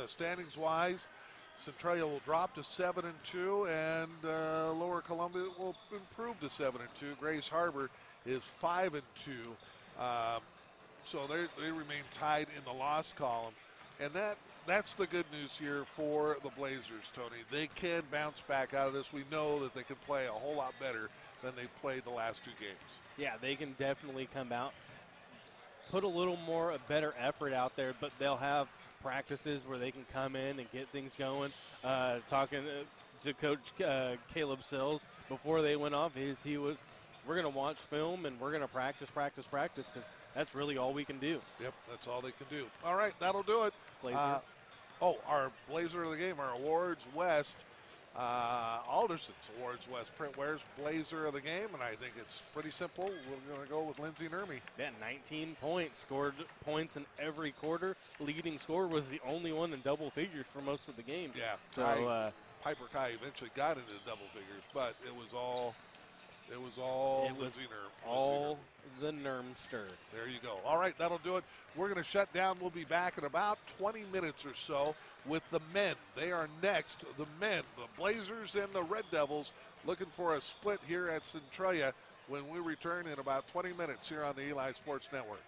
[SPEAKER 1] standings-wise, Centralia will drop to 7-2, and Lower Columbia will improve to 7-2. Grays Harbor is 5-2, so they remain tied in the loss column. And that's the good news here for the Blazers, Tony. They can bounce back out of this. We know that they can play a whole lot better than they played the last 2 games. Yeah,
[SPEAKER 2] they can definitely come out, put a better effort out there, but they'll have practices where they can come in and get things going. Talking to Coach Caleb Sills before they went off, we're going to watch film and we're going to practice, because that's really all we can do.
[SPEAKER 1] Yep, that's all they can do. All right, that'll do it. Oh, our Blazer of the game, our Awards West, Alderson's Awards West Printware's Blazer of the game, and I think it's pretty simple. We're going to go with Lindsay Nermy.
[SPEAKER 2] Yeah, 19 points, scored points in every quarter. Leading scorer was the only one in double figures for most of the game.
[SPEAKER 1] Yeah,
[SPEAKER 2] so
[SPEAKER 1] Piper Kai eventually got into double figures, but it was all Lindsay Nerm.
[SPEAKER 2] All the Nermster.
[SPEAKER 1] There you go. All right, that'll do it. We're going to shut down. We'll be back in about 20 minutes or so with the men. They are next, the men, the Blazers and the Red Devils, looking for a split here at Centralia when we return in about 20 minutes here on the Eli Sports Network.